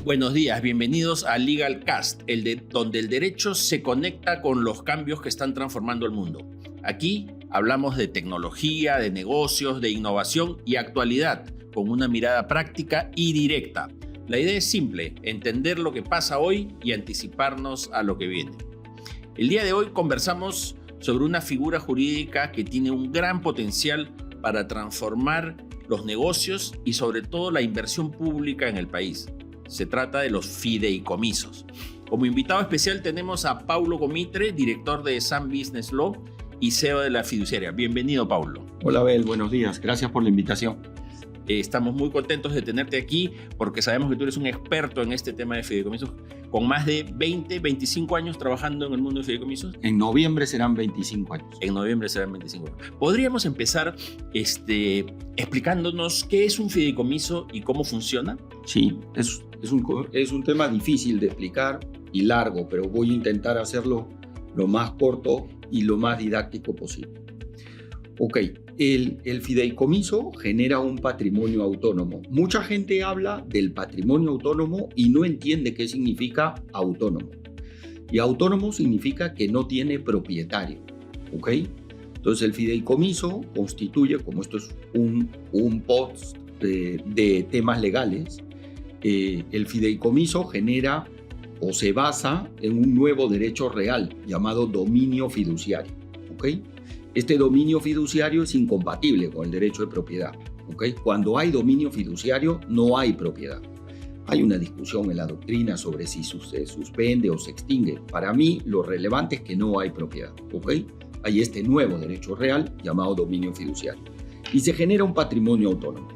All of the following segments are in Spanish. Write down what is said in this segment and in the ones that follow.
Buenos días, bienvenidos a Legal Cast, donde el derecho se conecta con los cambios que están transformando el mundo. Aquí hablamos de tecnología, de negocios, de innovación y actualidad, con una mirada práctica y directa. La idea es simple, entender lo que pasa hoy y anticiparnos a lo que viene. El día de hoy conversamos sobre una figura jurídica que tiene un gran potencial para transformar los negocios y sobre todo la inversión pública en el país. Se trata de los fideicomisos. Como invitado especial tenemos a Paulo Gomitre, director de Sun Business Law y CEO de la fiduciaria. Bienvenido, Paulo. Hola, Abel. Buenos días. Gracias por la invitación. Estamos muy contentos de tenerte aquí porque sabemos que tú eres un experto en este tema de fideicomisos, con más de 25 años trabajando en el mundo de fideicomisos. En noviembre serán 25 años. En noviembre serán 25 años. ¿Podríamos empezar explicándonos qué es un fideicomiso y cómo funciona? Sí, es un tema difícil de explicar y largo, pero voy a intentar hacerlo lo más corto y lo más didáctico posible. Ok, el fideicomiso genera un patrimonio autónomo. Mucha gente habla del patrimonio autónomo y no entiende qué significa autónomo. Y autónomo significa que no tiene propietario, ¿ok? Entonces el fideicomiso constituye, como esto es un post de temas legales, el fideicomiso genera o se basa en un nuevo derecho real llamado dominio fiduciario, ¿ok? Este dominio fiduciario es incompatible con el derecho de propiedad, ¿ok? Cuando hay dominio fiduciario no hay propiedad. Hay una discusión en la doctrina sobre si se suspende o se extingue. Para mí lo relevante es que no hay propiedad, ¿ok? Hay este nuevo derecho real llamado dominio fiduciario y se genera un patrimonio autónomo.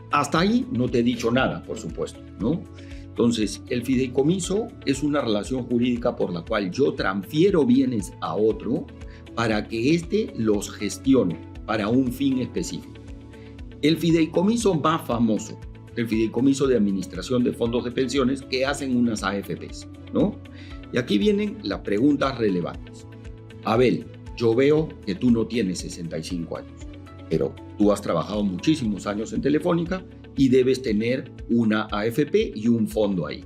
Hasta ahí no te he dicho nada, por supuesto, ¿no? Entonces, el fideicomiso es una relación jurídica por la cual yo transfiero bienes a otro para que éste los gestione para un fin específico. El fideicomiso más famoso, el fideicomiso de administración de fondos de pensiones que hacen unas AFPs, ¿no? Y aquí vienen las preguntas relevantes. Abel, yo veo que tú no tienes 65 años, pero tú has trabajado muchísimos años en Telefónica y debes tener una AFP y un fondo ahí.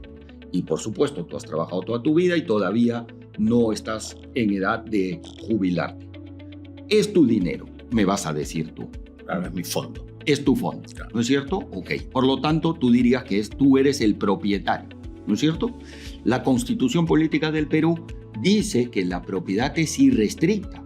Y por supuesto, tú has trabajado toda tu vida y todavía no estás en edad de jubilarte. Es tu dinero, me vas a decir tú. Claro, es mi fondo. Es tu fondo, claro. ¿No es cierto? Ok. Por lo tanto, tú dirías que tú eres el propietario, ¿no es cierto? La Constitución Política del Perú dice que la propiedad es irrestricta,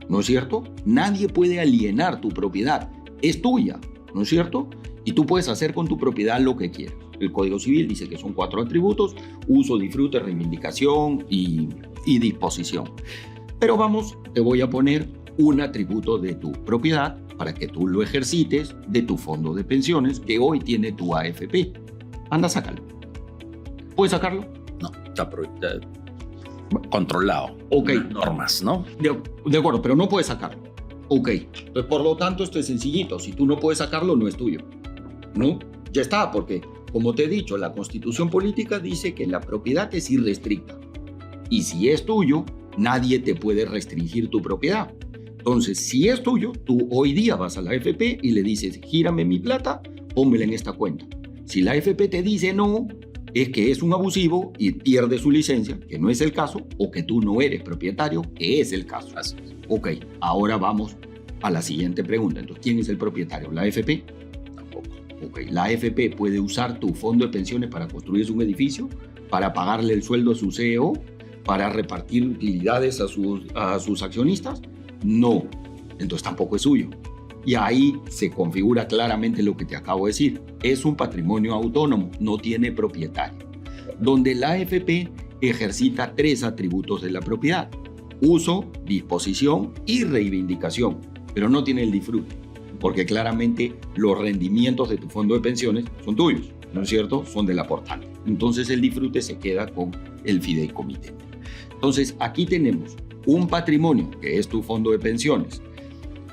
¿no es cierto? Nadie puede alienar tu propiedad, es tuya, ¿no es cierto? Y tú puedes hacer con tu propiedad lo que quieras. El Código Civil dice que son 4 atributos: uso, disfrute, reivindicación y disposición. Pero te voy a poner un atributo de tu propiedad para que tú lo ejercites de tu fondo de pensiones que hoy tiene tu AFP. Anda, sácalo. ¿Puedes sacarlo? No, está controlado. Ok. Normas, ¿no? De acuerdo, pero no puedes sacarlo. Ok. Entonces, por lo tanto, esto es sencillito. Si tú no puedes sacarlo, no es tuyo, ¿no? Ya está, porque, como te he dicho, la Constitución Política dice que la propiedad es irrestricta. Y si es tuyo, nadie te puede restringir tu propiedad. Entonces, si es tuyo, tú hoy día vas a la AFP y le dices, gírame mi plata, pónmela en esta cuenta. Si la AFP te dice no, es que es un abusivo y pierde su licencia, que no es el caso, o que tú no eres propietario, que es el caso. Así es. Ok, ahora vamos a la siguiente pregunta. Entonces, ¿quién es el propietario? ¿La AFP? Tampoco. Ok, ¿la AFP puede usar tu fondo de pensiones para construir un edificio? ¿Para pagarle el sueldo a su CEO? ¿Para repartir utilidades a sus accionistas? No, entonces tampoco es suyo. Y ahí se configura claramente lo que te acabo de decir. Es un patrimonio autónomo, no tiene propietario. Donde la AFP ejercita 3 atributos de la propiedad: uso, disposición y reivindicación, pero no tiene el disfrute, porque claramente los rendimientos de tu fondo de pensiones son tuyos, ¿no es cierto? Son del aportante. Entonces el disfrute se queda con el fideicomitente. Entonces aquí tenemos un patrimonio, que es tu fondo de pensiones,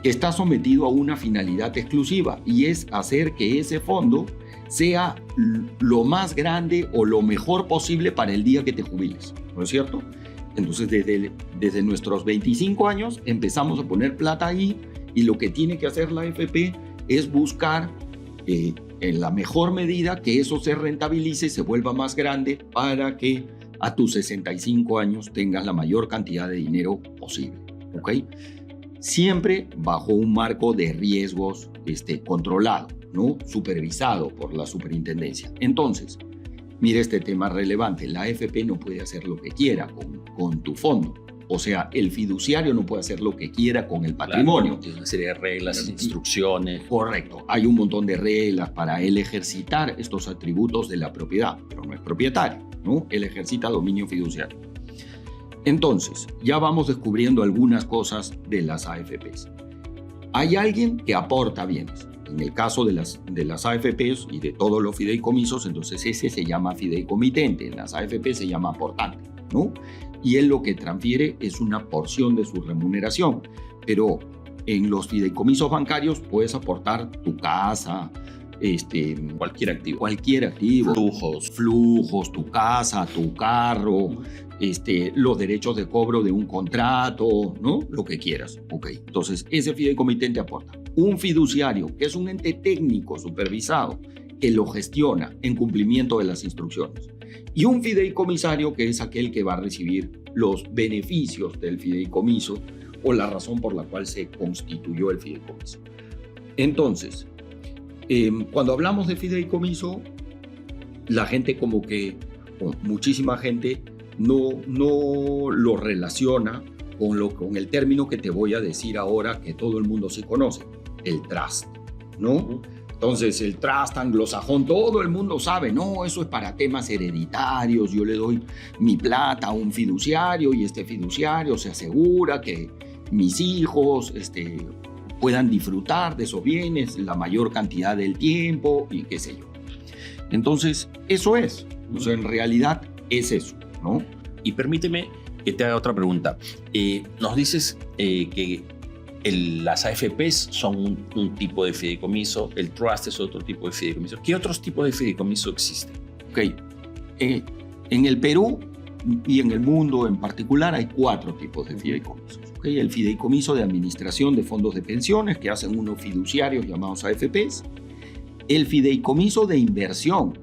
que está sometido a una finalidad exclusiva y es hacer que ese fondo sea lo más grande o lo mejor posible para el día que te jubiles, ¿no es cierto? Entonces desde nuestros 25 años empezamos a poner plata ahí y lo que tiene que hacer la AFP es buscar en la mejor medida que eso se rentabilice y se vuelva más grande para que a tus 65 años tengas la mayor cantidad de dinero posible, ¿ok? Siempre bajo un marco de riesgos controlado, ¿no? Supervisado por la superintendencia. Entonces, mire este tema relevante. La AFP no puede hacer lo que quiera con tu fondo. O sea, el fiduciario no puede hacer lo que quiera con el patrimonio. Claro, tiene una serie de reglas, instrucciones. Correcto. Hay un montón de reglas para él ejercitar estos atributos de la propiedad, pero no es propietario, ¿no? Él ejercita dominio fiduciario. Entonces, ya vamos descubriendo algunas cosas de las AFPs. Hay alguien que aporta bienes. En el caso de las AFPs y de todos los fideicomisos, entonces ese se llama fideicomitente. En las AFP se llama aportante, ¿no? Y él lo que transfiere es una porción de su remuneración. Pero en los fideicomisos bancarios puedes aportar tu casa, cualquier activo. Cualquier activo. Flujos, tu casa, tu carro, los derechos de cobro de un contrato, ¿no? Lo que quieras. Ok. Entonces, ese fideicomitente aporta. Un fiduciario, que es un ente técnico supervisado, que lo gestiona en cumplimiento de las instrucciones. Y un fideicomisario, que es aquel que va a recibir los beneficios del fideicomiso o la razón por la cual se constituyó el fideicomiso. Entonces, cuando hablamos de fideicomiso, la gente muchísima gente no lo relaciona con el término que te voy a decir ahora, que todo el mundo sí conoce, el trust, ¿no? Entonces, el trust anglosajón, todo el mundo sabe, no, eso es para temas hereditarios, yo le doy mi plata a un fiduciario y este fiduciario se asegura que mis hijos puedan disfrutar de esos bienes la mayor cantidad del tiempo y qué sé yo. Entonces, eso es. O sea, en realidad es eso, ¿no? Y permíteme que te haga otra pregunta. Nos dices que las AFPs son un tipo de fideicomiso, el trust es otro tipo de fideicomiso. ¿Qué otros tipos de fideicomiso existen? Ok. En el Perú y en el mundo en particular hay 4 tipos de fideicomisos. ¿Okay? El fideicomiso de administración de fondos de pensiones, que hacen unos fiduciarios llamados AFPs. El fideicomiso de inversión,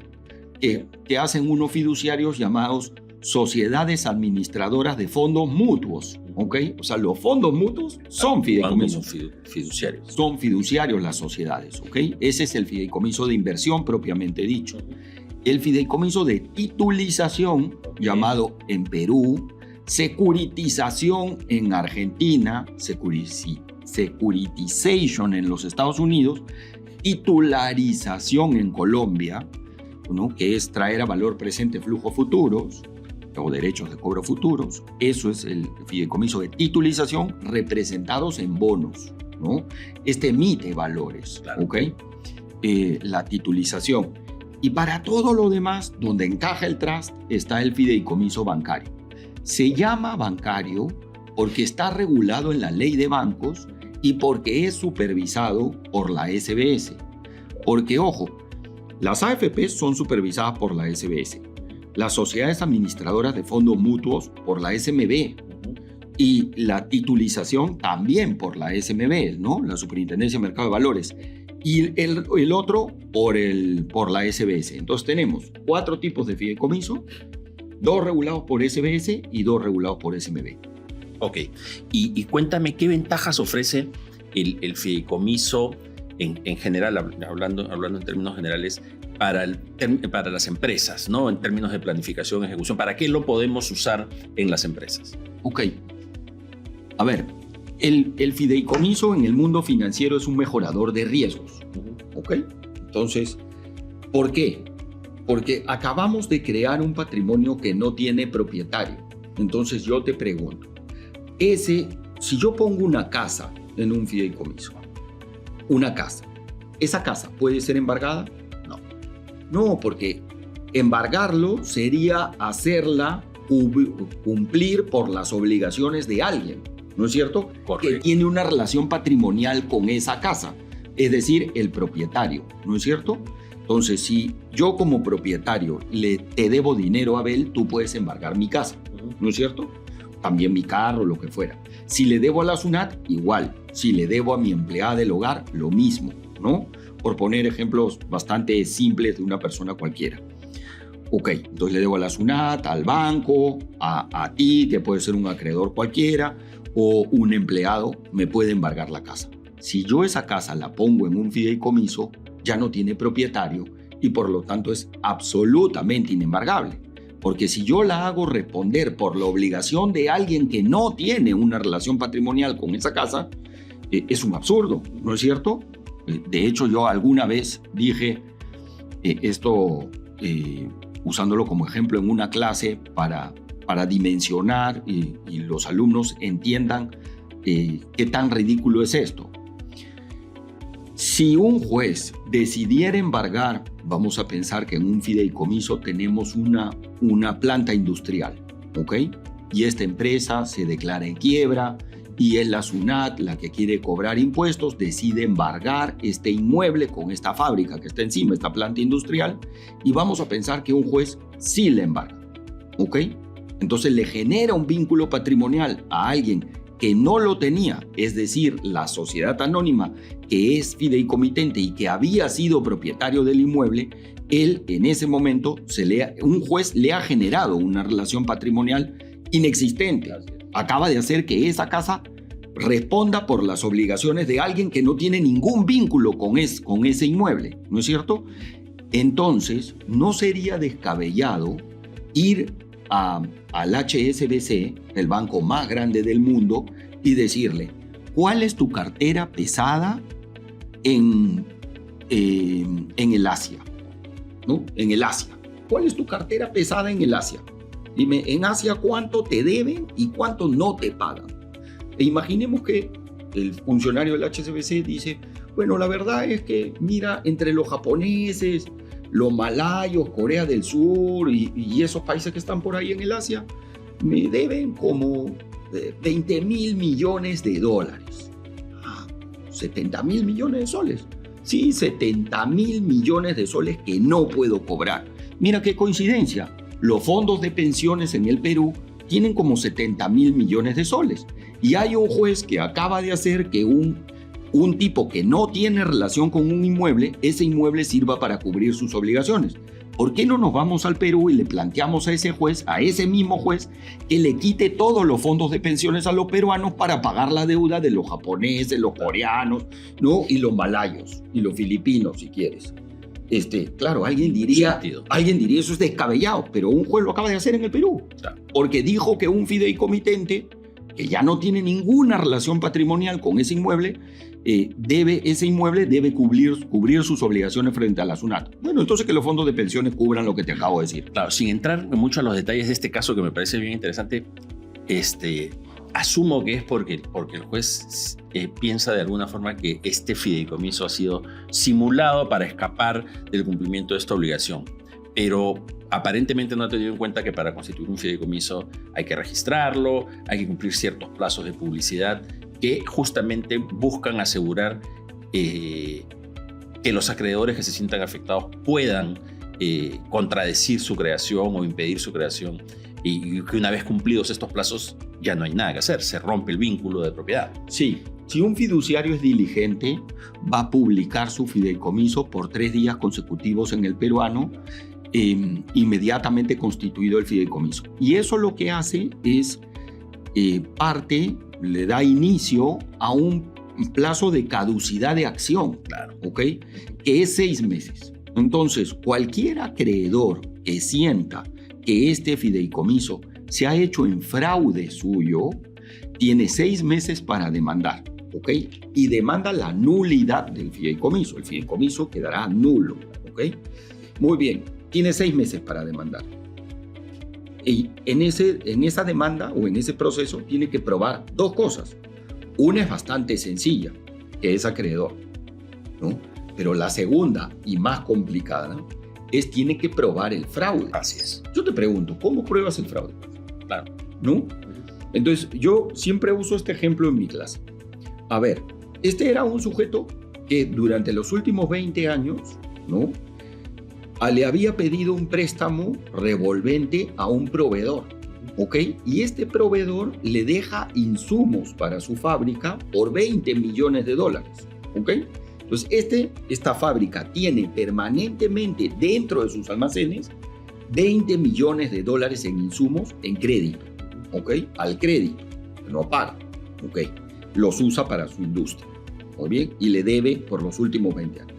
que hacen unos fiduciarios llamados sociedades administradoras de fondos mutuos. ¿Okay? O sea, los fondos mutuos son fideicomisos. Fiduciarios. Son fiduciarios las sociedades. ¿Okay? Ese es el fideicomiso de inversión propiamente dicho. El fideicomiso de titulización, llamado en Perú, securitización en Argentina, securitization en los Estados Unidos, titularización en Colombia, ¿no? Que es traer a valor presente flujos futuros o derechos de cobro futuros. Eso es el fideicomiso de titulización representados en bonos, ¿no? Emite valores, claro. ¿Ok? La titulización. Y para todo lo demás, donde encaja el trust, está el fideicomiso bancario. Se llama bancario porque está regulado en la ley de bancos y porque es supervisado por la SBS. Porque, ojo, las AFP son supervisadas por la SBS, las sociedades administradoras de fondos mutuos por la SMB y la titulización también por la SMB, ¿no? La Superintendencia de Mercado de Valores. Y el otro por la SBS. Entonces tenemos 4 tipos de fideicomiso, 2 regulados por SBS y 2 regulados por SMB. Ok, y cuéntame qué ventajas ofrece el fideicomiso en general, hablando en términos generales, para las empresas, ¿no? En términos de planificación, ejecución. ¿Para qué lo podemos usar en las empresas? Ok, a ver, el fideicomiso en el mundo financiero es un mejorador de riesgos. ¿Ok? Entonces, ¿por qué? Porque acabamos de crear un patrimonio que no tiene propietario. Entonces yo te pregunto, si yo pongo una casa en un fideicomiso, ¿esa casa puede ser embargada? No, porque embargarlo sería hacerla cumplir por las obligaciones de alguien, ¿no es cierto? Correcto. Que tiene una relación patrimonial con esa casa, es decir, el propietario, ¿no es cierto? Entonces, si yo como propietario te debo dinero a Abel, tú puedes embargar mi casa, ¿no es cierto? También mi carro, lo que fuera. Si le debo a la SUNAT, igual. Si le debo a mi empleada del hogar, lo mismo, ¿no? por poner ejemplos bastante simples de una persona cualquiera. Ok, entonces le debo a la SUNAT, al banco, a ti, que puede ser un acreedor cualquiera, o un empleado me puede embargar la casa. Si yo esa casa la pongo en un fideicomiso, ya no tiene propietario y por lo tanto es absolutamente inembargable. Porque si yo la hago responder por la obligación de alguien que no tiene una relación patrimonial con esa casa, es un absurdo, ¿no es cierto? De hecho, yo alguna vez dije esto usándolo como ejemplo en una clase para dimensionar y los alumnos entiendan qué tan ridículo es esto. Si un juez decidiera embargar, vamos a pensar que en un fideicomiso tenemos una planta industrial, ¿ok? Y esta empresa se declara en quiebra y es la SUNAT la que quiere cobrar impuestos, decide embargar este inmueble con esta fábrica que está encima, esta planta industrial, y vamos a pensar que un juez sí le embarga, ¿ok? Entonces le genera un vínculo patrimonial a alguien que no lo tenía, es decir, la sociedad anónima que es fideicomitente y que había sido propietario del inmueble. Él en ese momento, un juez le ha generado una relación patrimonial inexistente. Acaba de hacer que esa casa responda por las obligaciones de alguien que no tiene ningún vínculo con ese inmueble, ¿no es cierto? Entonces, no sería descabellado ir al HSBC, el banco más grande del mundo, y decirle, ¿cuál es tu cartera pesada en el Asia? ¿No? En el Asia. ¿Cuál es tu cartera pesada en el Asia? Dime, en Asia, ¿cuánto te deben y cuánto no te pagan? E imaginemos que el funcionario del HSBC dice, bueno, la verdad es que, mira, entre los japoneses, los malayos, Corea del Sur y esos países que están por ahí en el Asia, me deben como 20.000 millones de dólares. 70.000 millones de soles. Sí, 70.000 millones de soles que no puedo cobrar. Mira qué coincidencia. Los fondos de pensiones en el Perú tienen como 70.000 millones de soles. Y hay un juez que acaba de hacer que un tipo que no tiene relación con un inmueble, ese inmueble sirva para cubrir sus obligaciones. ¿Por qué no nos vamos al Perú y le planteamos a ese juez, a ese mismo juez, que le quite todos los fondos de pensiones a los peruanos para pagar la deuda de los japoneses, los coreanos, ¿no? Y los malayos y los filipinos, si quieres? Claro, alguien diría eso es descabellado, pero un juez lo acaba de hacer en el Perú, porque dijo que un fideicomitente que ya no tiene ninguna relación patrimonial con ese inmueble, ese inmueble debe cubrir sus obligaciones frente a la SUNAT. Bueno, entonces que los fondos de pensiones cubran lo que te acabo de decir. Claro, sin entrar mucho a los detalles de este caso que me parece bien interesante, asumo que es porque el juez piensa de alguna forma que este fideicomiso ha sido simulado para escapar del cumplimiento de esta obligación. Pero aparentemente no ha tenido en cuenta que para constituir un fideicomiso hay que registrarlo, hay que cumplir ciertos plazos de publicidad que justamente buscan asegurar que los acreedores que se sientan afectados puedan contradecir su creación o impedir su creación, y que una vez cumplidos estos plazos ya no hay nada que hacer, se rompe el vínculo de propiedad. Sí, si un fiduciario es diligente, va a publicar su fideicomiso por 3 días consecutivos en el peruano, inmediatamente constituido el fideicomiso. Y eso lo que hace es le da inicio a un plazo de caducidad de acción, claro, ¿ok? Que es 6 meses. Entonces, cualquier acreedor que sienta que este fideicomiso se ha hecho en fraude suyo, tiene 6 meses para demandar, ¿ok? Y demanda la nulidad del fideicomiso. El fideicomiso quedará nulo, ¿ok? Muy bien, tiene 6 meses para demandar. Y en esa demanda o en ese proceso tiene que probar 2 cosas. Una es bastante sencilla, que es acreedor, ¿no? Pero la segunda y más complicada tiene que probar el fraude. Así es. Yo te pregunto, ¿cómo pruebas el fraude? Claro. ¿No? Entonces, yo siempre uso este ejemplo en mi clase. A ver, este era un sujeto que durante los últimos 20 años, ¿no?, le había pedido un préstamo revolvente a un proveedor, ¿ok? Y este proveedor le deja insumos para su fábrica por $20 millones, ¿ok? Entonces, esta fábrica tiene permanentemente dentro de sus almacenes 20 millones de dólares en insumos en crédito, ¿ok? Al crédito, no paga, ¿ok? Los usa para su industria, ¿muy bien? Y le debe por los últimos 20 años.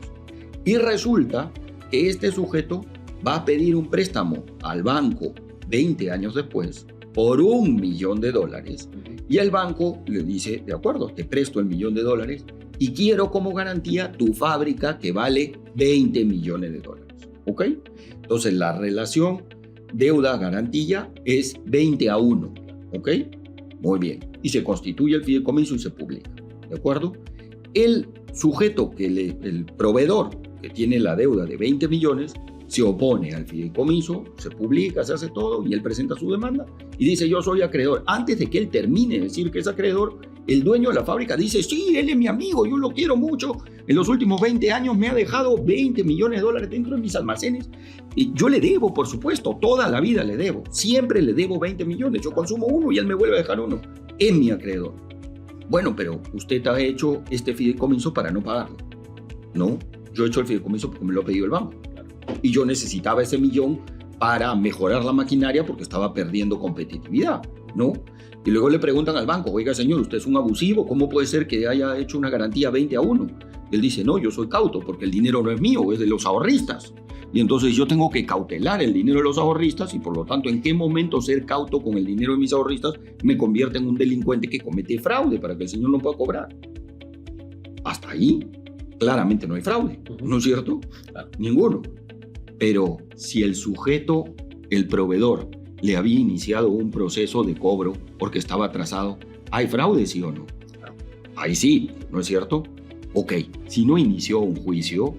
Y resulta que este sujeto va a pedir un préstamo al banco 20 años después por $1 millón y el banco le dice, de acuerdo, te presto el $1 millón y quiero como garantía tu fábrica que vale $20 millones, ¿ok? Entonces la relación deuda-garantía es 20-1, ¿ok? Muy bien. Y se constituye el fideicomiso y se publica, ¿de acuerdo? El sujeto, el proveedor que tiene la deuda de 20 millones, se opone al fideicomiso, se publica, se hace todo y él presenta su demanda y dice yo soy acreedor. Antes de que él termine de decir que es acreedor, el dueño de la fábrica dice sí, él es mi amigo, yo lo quiero mucho, en los últimos 20 años me ha dejado $20 millones dentro de mis almacenes y yo le debo, por supuesto, toda la vida le debo, siempre le debo 20 millones, yo consumo uno y él me vuelve a dejar uno, es mi acreedor. Bueno, pero usted ha hecho este fideicomiso para no pagarlo. No, yo he hecho el fideicomiso porque me lo ha pedido el banco. Y yo necesitaba ese millón para mejorar la maquinaria porque estaba perdiendo competitividad, ¿no? Y luego le preguntan al banco, oiga señor, usted es un abusivo, ¿cómo puede ser que haya hecho una garantía 20-1? Y él dice, no, yo soy cauto porque el dinero no es mío, es de los ahorristas. Y entonces yo tengo que cautelar el dinero de los ahorristas y por lo tanto, ¿en qué momento ser cauto con el dinero de mis ahorristas me convierte en un delincuente que comete fraude para que el señor no pueda cobrar? Hasta ahí, claramente no hay fraude, ¿no es cierto? Claro. Ninguno. Pero si el sujeto, el proveedor, le había iniciado un proceso de cobro porque estaba atrasado, ¿hay fraude, sí o no? Ahí sí, ¿no es cierto? Ok, si no inició un juicio,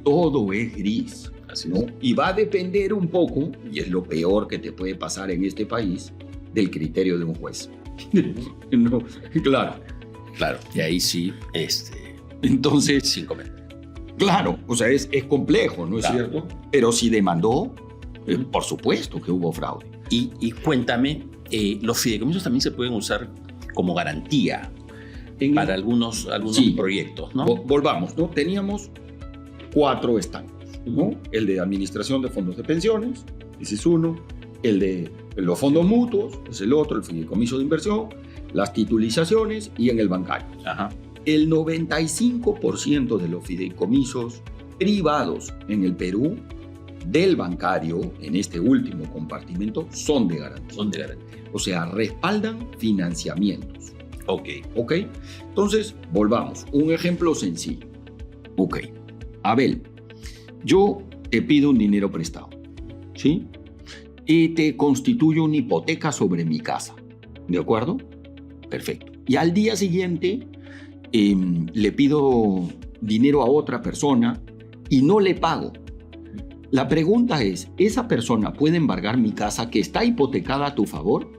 todo es gris, ¿no? Y va a depender un poco, y es lo peor que te puede pasar en este país, del criterio de un juez. No, claro. Claro, y ahí sí, entonces, sin comer. Claro, o sea, es complejo, ¿no es cierto? Pero si demandó, por supuesto que hubo fraude. Y cuéntame, los fideicomisos también se pueden usar como garantía para algunos proyectos, ¿no? Volvamos, ¿no? Teníamos 4 estancos, ¿no? El de administración de fondos de pensiones, ese es uno. El de los fondos mutuos, es el otro, el fideicomiso de inversión, las titulizaciones y en el bancario. Ajá. El 95% de los fideicomisos privados en el Perú, del bancario, en este último compartimento, son de garantía. Son de garantía. O sea, respaldan financiamientos. Ok. Ok. Entonces, volvamos. Un ejemplo sencillo. Ok. Abel, yo te pido un dinero prestado, ¿sí? Y te constituyo una hipoteca sobre mi casa. ¿De acuerdo? Perfecto. Y al día siguiente le pido dinero a otra persona y no le pago. La pregunta es, ¿esa persona puede embargar mi casa que está hipotecada a tu favor?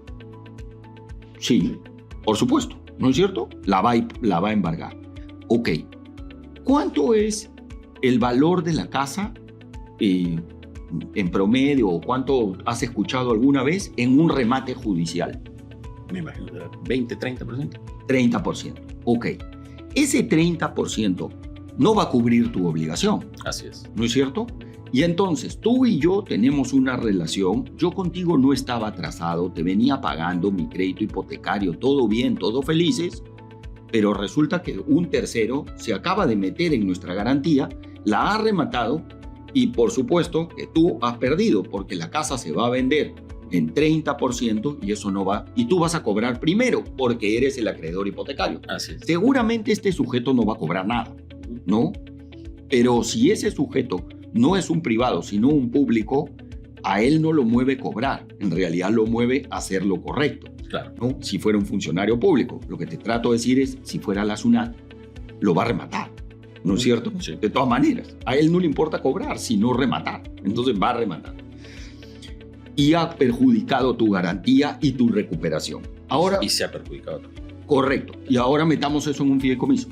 Sí, por supuesto, ¿no es cierto? La va a embargar. Ok. ¿Cuánto es el valor de la casa en promedio o cuánto has escuchado alguna vez en un remate judicial? Me imagino, 20, 30%. 30%. Ok. Ese 30% no va a cubrir tu obligación. Así es. ¿No es cierto? Y entonces tú y yo tenemos una relación, yo contigo no estaba atrasado, te venía pagando mi crédito hipotecario, todo bien, todo felices, pero resulta que un tercero se acaba de meter en nuestra garantía, la ha rematado y por supuesto que tú has perdido porque la casa se va a vender en 30% y eso no va, y tú vas a cobrar primero porque eres el acreedor hipotecario. Así es. Seguramente este sujeto no va a cobrar nada, ¿no? Pero si ese sujeto no es un privado, sino un público, a él no lo mueve cobrar, en realidad lo mueve a hacer lo correcto. Claro. ¿No? Si fuera un funcionario público, lo que te trato de decir es, si fuera la SUNAT, lo va a rematar, ¿no es cierto? Sí. De todas maneras, a él no le importa cobrar, sino rematar, entonces va a rematar. Y ha perjudicado tu garantía y tu recuperación. Ahora, y se ha perjudicado. Correcto. Y ahora metamos eso en un fideicomiso.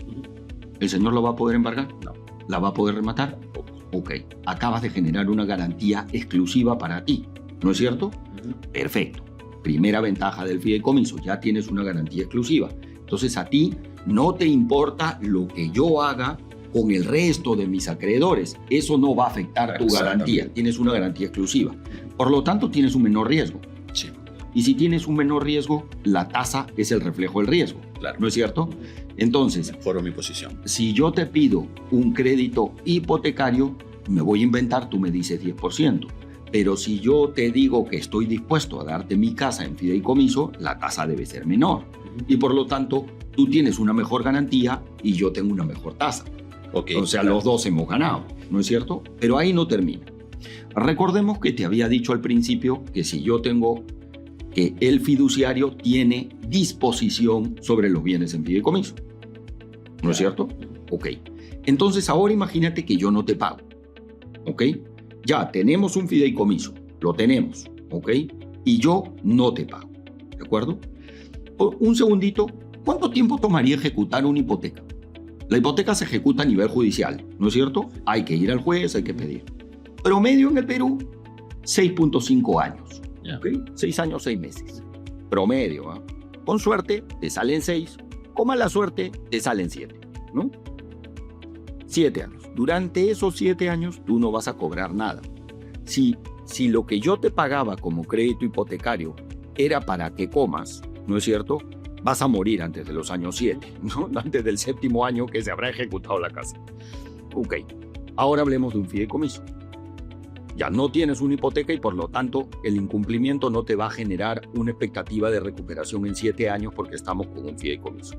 ¿El señor lo va a poder embargar? No. ¿La va a poder rematar? Ok. Acabas de generar una garantía exclusiva para ti, ¿no es cierto? Perfecto. Primera ventaja del fideicomiso, ya tienes una garantía exclusiva. Entonces a ti no te importa lo que yo haga con el resto de mis acreedores, eso no va a afectar tu garantía. Tienes una garantía exclusiva. Por lo tanto, tienes un menor riesgo. Sí. Y si tienes un menor riesgo, la tasa es el reflejo del riesgo. Claro. ¿No es cierto? Entonces, mejoro mi posición. Si yo te pido un crédito hipotecario, me voy a inventar, tú me dices 10%. Pero si yo te digo que estoy dispuesto a darte mi casa en fideicomiso, la tasa debe ser menor. Y por lo tanto, tú tienes una mejor garantía y yo tengo una mejor tasa. Okay, o sea, los dos hemos ganado, ¿no es cierto? Pero ahí no termina. Recordemos que te había dicho al principio que si yo tengo que el fiduciario tiene disposición sobre los bienes en fideicomiso, ¿no es cierto? Ok. Entonces ahora imagínate que yo no te pago, ¿ok? Ya tenemos un fideicomiso, lo tenemos, ¿ok? Y yo no te pago, ¿de acuerdo? Un segundito, ¿cuánto tiempo tomaría ejecutar una hipoteca? La hipoteca se ejecuta a nivel judicial, ¿no es cierto? Hay que ir al juez, hay que pedir. Promedio en el Perú, 6.5 años. ¿Okay? 6 años, 6 meses. Promedio, ¿eh? Con suerte, te salen 6. Con mala suerte, te salen 7, ¿no? 7 años. Durante esos 7 años, tú no vas a cobrar nada. Si lo que yo te pagaba como crédito hipotecario era para que comas, ¿no es cierto?, vas a morir antes de los años 7, ¿no? Antes del 7º año que se habrá ejecutado la casa. Ok, ahora hablemos de un fideicomiso. Ya no tienes una hipoteca y por lo tanto el incumplimiento no te va a generar una expectativa de recuperación en 7 años porque estamos con un fideicomiso.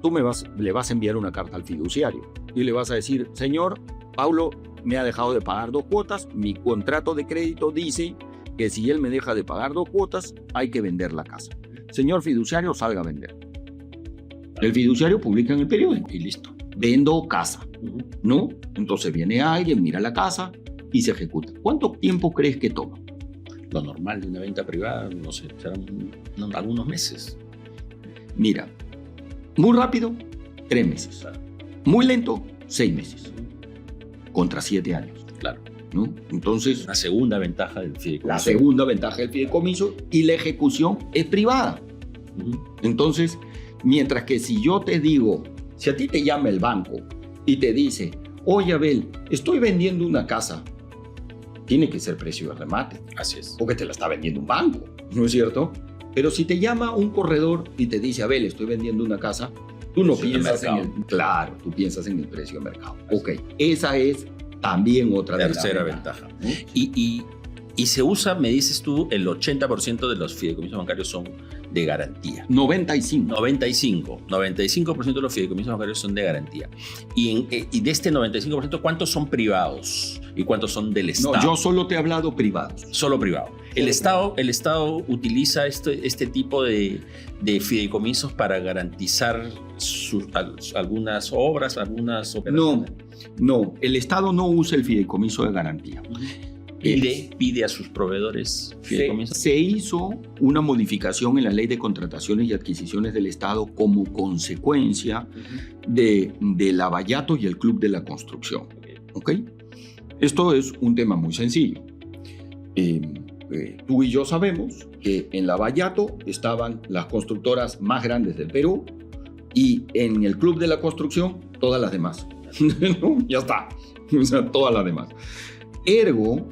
Tú le vas a enviar una carta al fiduciario y le vas a decir, señor, Paulo me ha dejado de pagar 2 cuotas, mi contrato de crédito dice que si él me deja de pagar 2 cuotas hay que vender la casa. Señor fiduciario, salga a vender. El fiduciario publica en el periódico y listo. Vendo casa, ¿no? Entonces viene alguien, mira la casa y se ejecuta. ¿Cuánto tiempo crees que toma? Lo normal de una venta privada, no sé, serán algunos meses. Mira, muy rápido, 3 meses. Claro. Muy lento, 6 meses. Contra 7 años. Claro. ¿No? Entonces, la segunda ventaja del fideicomiso. La segunda ventaja del fideicomiso y la ejecución es privada. Entonces, mientras que si yo te digo, si a ti te llama el banco y te dice, oye Abel, estoy vendiendo una casa, tiene que ser precio de remate. Así es. Porque te la está vendiendo un banco, ¿no es cierto? Pero si te llama un corredor y te dice, Abel, estoy vendiendo una casa, tú no piensas en el... Claro, tú piensas en el precio de mercado. Ok, esa es también otra tercera ventaja. Y se usa, me dices tú, el 80% de los fideicomisos bancarios son de garantía. 95% de los fideicomisos bancarios son de garantía. Y de este 95%, ¿cuántos son privados y cuántos son del Estado? No, yo solo te he hablado privados. Solo privado. El Estado utiliza este tipo de fideicomisos para garantizar algunas obras, algunas operaciones. No, el Estado no usa el fideicomiso de garantía. Pide a sus proveedores fideicomisos. Se hizo una modificación en la Ley de Contrataciones y Adquisiciones del Estado como consecuencia de Lavallato y el Club de la Construcción. ¿Okay? Esto es un tema muy sencillo. Tú y yo sabemos que en Lavallato estaban las constructoras más grandes del Perú y en el Club de la Construcción todas las demás. ¿No? Ya está. O sea, todas las demás. Ergo,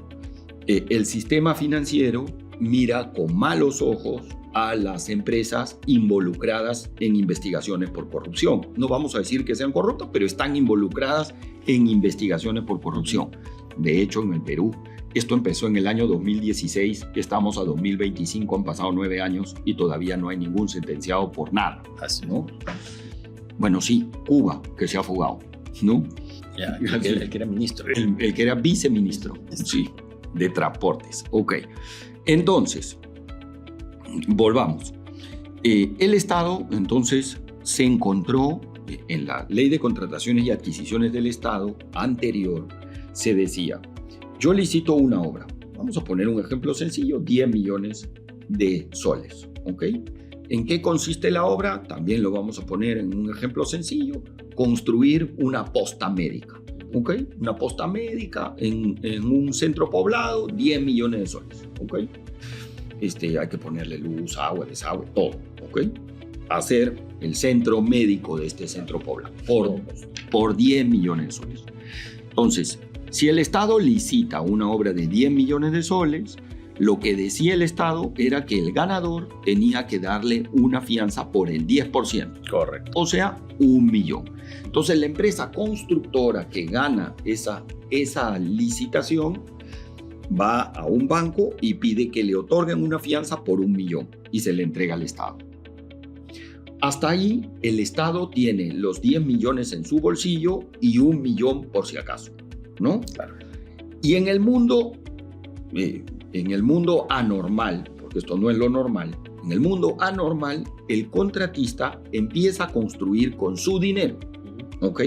el sistema financiero mira con malos ojos a las empresas involucradas en investigaciones por corrupción. No vamos a decir que sean corruptas, pero están involucradas en investigaciones por corrupción. De hecho, en el Perú, esto empezó en el año 2016, estamos a 2025, han pasado 9 años y todavía no hay ningún sentenciado por nada. Así, ¿no? Bueno, sí, Cuba, que se ha fugado, ¿no? Ya, el que era ministro. El que era viceministro, sí, de transportes. Ok. Entonces, volvamos. El Estado, entonces, se encontró en la Ley de Contrataciones y Adquisiciones del Estado anterior, se decía, yo licito una obra. Vamos a poner un ejemplo sencillo, 10 millones de soles, ¿ok? ¿En qué consiste la obra? También lo vamos a poner en un ejemplo sencillo, construir una posta médica. ¿Ok? Una posta médica en un centro poblado, 10 millones de soles. ¿Ok? Hay que ponerle luz, agua, desagüe, todo. ¿Ok? a ser el centro médico de este centro poblado por 10 millones de soles. Entonces, si el Estado licita una obra de 10 millones de soles, lo que decía el Estado era que el ganador tenía que darle una fianza por el 10%. Correcto. O sea, 1 millón. Entonces, la empresa constructora que gana esa licitación va a un banco y pide que le otorguen una fianza por 1 millón y se le entrega al Estado. Hasta ahí, el Estado tiene los 10 millones en su bolsillo y 1 millón por si acaso, ¿no? Claro. Y en el mundo anormal, porque esto no es lo normal, en el mundo anormal, el contratista empieza a construir con su dinero, ¿ok?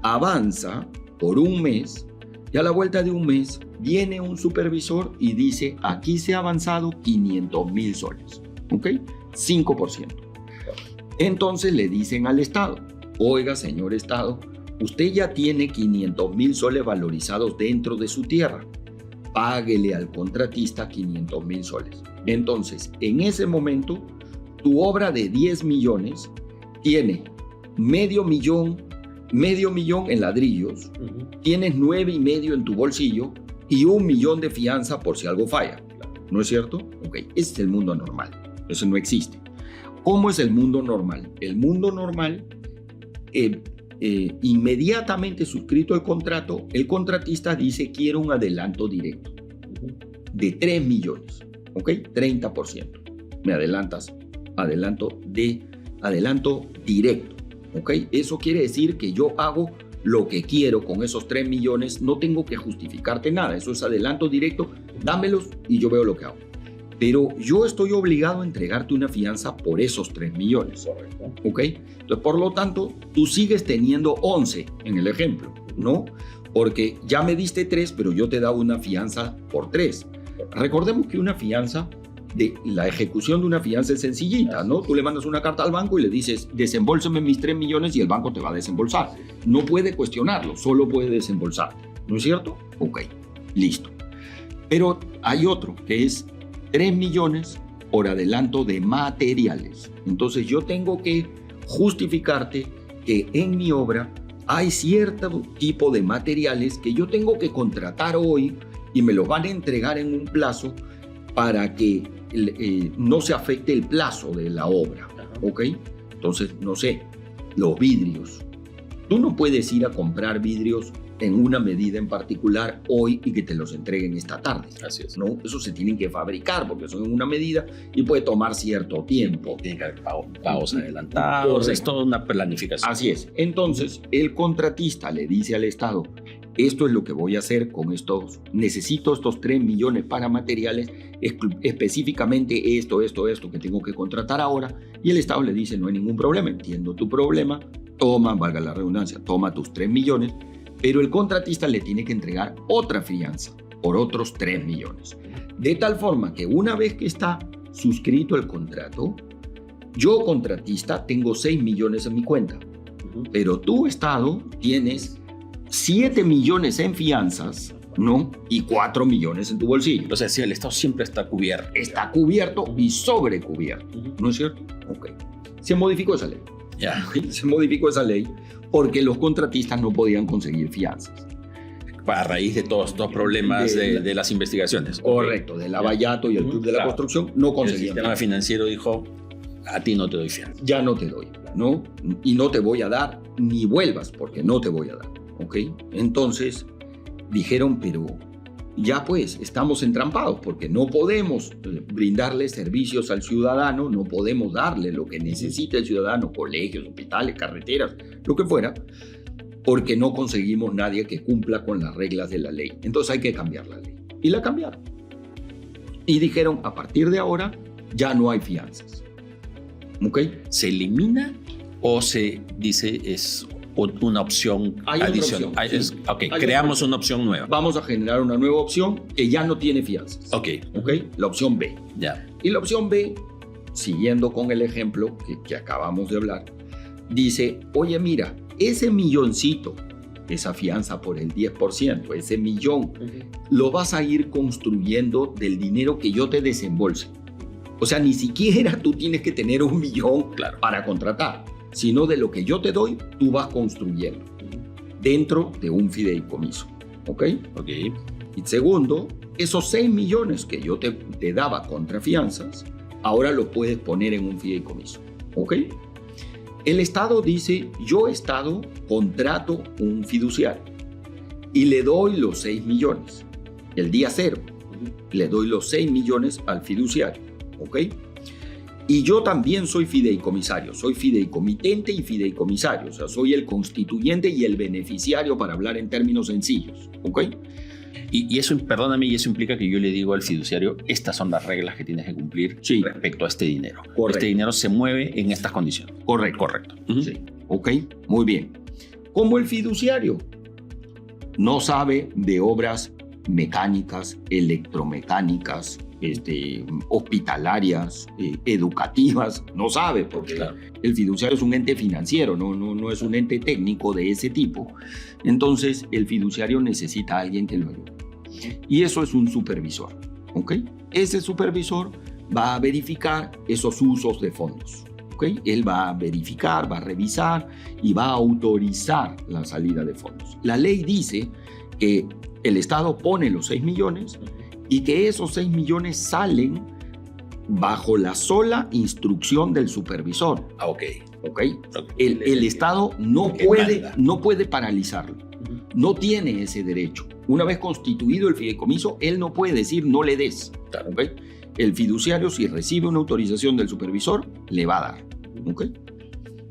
Avanza por un mes y a la vuelta de un mes viene un supervisor y dice, aquí se ha avanzado 500,000 soles, ¿ok? 5%. Entonces le dicen al Estado, oiga, señor Estado, usted ya tiene 500,000 soles valorizados dentro de su tierra. Páguele al contratista 500,000 soles. Entonces, en ese momento, tu obra de 10 millones tiene medio millón en ladrillos, tienes 9,5 en tu bolsillo y 1 millón de fianza por si algo falla. ¿No es cierto? Ok, ese es el mundo normal. Eso no existe. ¿Cómo es el mundo normal? El mundo normal, inmediatamente suscrito el contrato, el contratista dice quiero un adelanto directo de 3 millones, ¿ok? 30%. Me adelantas, adelanto directo, ¿ok? Eso quiere decir que yo hago lo que quiero con esos 3 millones, no tengo que justificarte nada, eso es adelanto directo, dámelos y yo veo lo que hago. Pero yo estoy obligado a entregarte una fianza por esos 3 millones. Correcto. ¿Ok? Entonces, por lo tanto, tú sigues teniendo 11 en el ejemplo, ¿no? Porque ya me diste 3, pero yo te he dado una fianza por 3. Recordemos que una fianza, la ejecución de una fianza es sencillita, ¿no? Tú le mandas una carta al banco y le dices, desembolsame mis 3 millones y el banco te va a desembolsar. No puede cuestionarlo, solo puede desembolsar. ¿No es cierto? Ok, listo. Pero hay otro que es 3 millones por adelanto de materiales. Entonces yo tengo que justificarte que en mi obra hay cierto tipo de materiales que yo tengo que contratar hoy y me los van a entregar en un plazo para que no se afecte el plazo de la obra. ¿Ok? Entonces, no sé, los vidrios. Tú no puedes ir a comprar vidrios en una medida en particular hoy y que te los entreguen esta tarde. Así es. ¿No? Eso se tienen que fabricar porque son en una medida y puede tomar cierto tiempo. Tiene que haber pagos adelantados, es toda una planificación. Así es. Entonces, el contratista le dice al Estado, esto es lo que voy a hacer con estos, necesito estos 3 millones para materiales, específicamente esto que tengo que contratar ahora, y el Estado le dice, no hay ningún problema, entiendo tu problema, toma, valga la redundancia, toma tus 3 millones, pero el contratista le tiene que entregar otra fianza por otros 3 millones. De tal forma que una vez que está suscrito el contrato, yo contratista tengo 6 millones en mi cuenta, pero tú Estado tienes 7 millones en fianzas, ¿no? Y 4 millones en tu bolsillo. O sea, sí, el Estado siempre está cubierto. Está cubierto y sobrecubierto, ¿no es cierto? Ok. Se modificó esa ley. Ya. Se modificó esa ley porque los contratistas no podían conseguir fianzas. A raíz de todos estos problemas de las investigaciones. Correcto, del Lavallato y el Club de la Construcción no conseguían. El sistema financiero dijo, a ti no te doy fianza. Ya no te doy, ¿no? Y no te voy a dar, ni vuelvas, porque no te voy a dar, ¿ok? Entonces dijeron, pero ya pues estamos entrampados porque no podemos brindarle servicios al ciudadano, no podemos darle lo que necesita el ciudadano, colegios, hospitales, carreteras, lo que fuera, porque no conseguimos nadie que cumpla con las reglas de la ley. Entonces hay que cambiar la ley. Y la cambiaron. Y dijeron, a partir de ahora ya no hay fianzas. ¿Ok? ¿Se elimina o se dice es una opción adicional? Creamos una opción nueva. Vamos a generar una nueva opción que ya no tiene fianzas. Ok. La opción B. Ya. Y la opción B, siguiendo con el ejemplo que acabamos de hablar, dice, oye, mira, ese milloncito, esa fianza por el 10%, ese millón, lo vas a ir construyendo del dinero que yo te desembolse. O sea, ni siquiera tú tienes que tener 1 millón Claro. para contratar, sino de lo que yo te doy, tú vas construyendo dentro de un fideicomiso. ¿Ok? Ok. Y segundo, esos 6 millones que yo te daba contra fianzas, ahora los puedes poner en un fideicomiso. ¿Ok? El Estado dice, yo Estado contrato un fiduciario y le doy los 6 millones. El día cero, le doy los 6 millones al fiduciario. ¿Ok? Y yo también soy fideicomisario, soy fideicomitente y fideicomisario, o sea, soy el constituyente y el beneficiario para hablar en términos sencillos, ¿ok? Y eso, perdóname, y eso implica que yo le digo al fiduciario, estas son las reglas que tienes que cumplir Sí. respecto a este dinero. Correcto. Este dinero se mueve en estas condiciones. Correcto. Correcto. Sí, ¿ok? Muy bien. Como el fiduciario no sabe de obras mecánicas, electromecánicas, hospitalarias, educativas, no sabe, porque Claro. el fiduciario es un ente financiero, no es un ente técnico de ese tipo. Entonces, el fiduciario necesita a alguien que lo ayude. Y eso es un supervisor, ¿ok? Ese supervisor va a verificar esos usos de fondos, ¿ok? Él va a verificar, va a revisar y va a autorizar la salida de fondos. La ley dice que el Estado pone los 6 millones y que esos 6 millones salen bajo la sola instrucción del supervisor. Ah, ok. ¿Ok? El Estado no puede paralizarlo. No tiene ese derecho. Una vez constituido el fideicomiso, él no puede decir no le des. Claro. ¿Ok? El fiduciario, si recibe una autorización del supervisor, le va a dar. ¿Ok?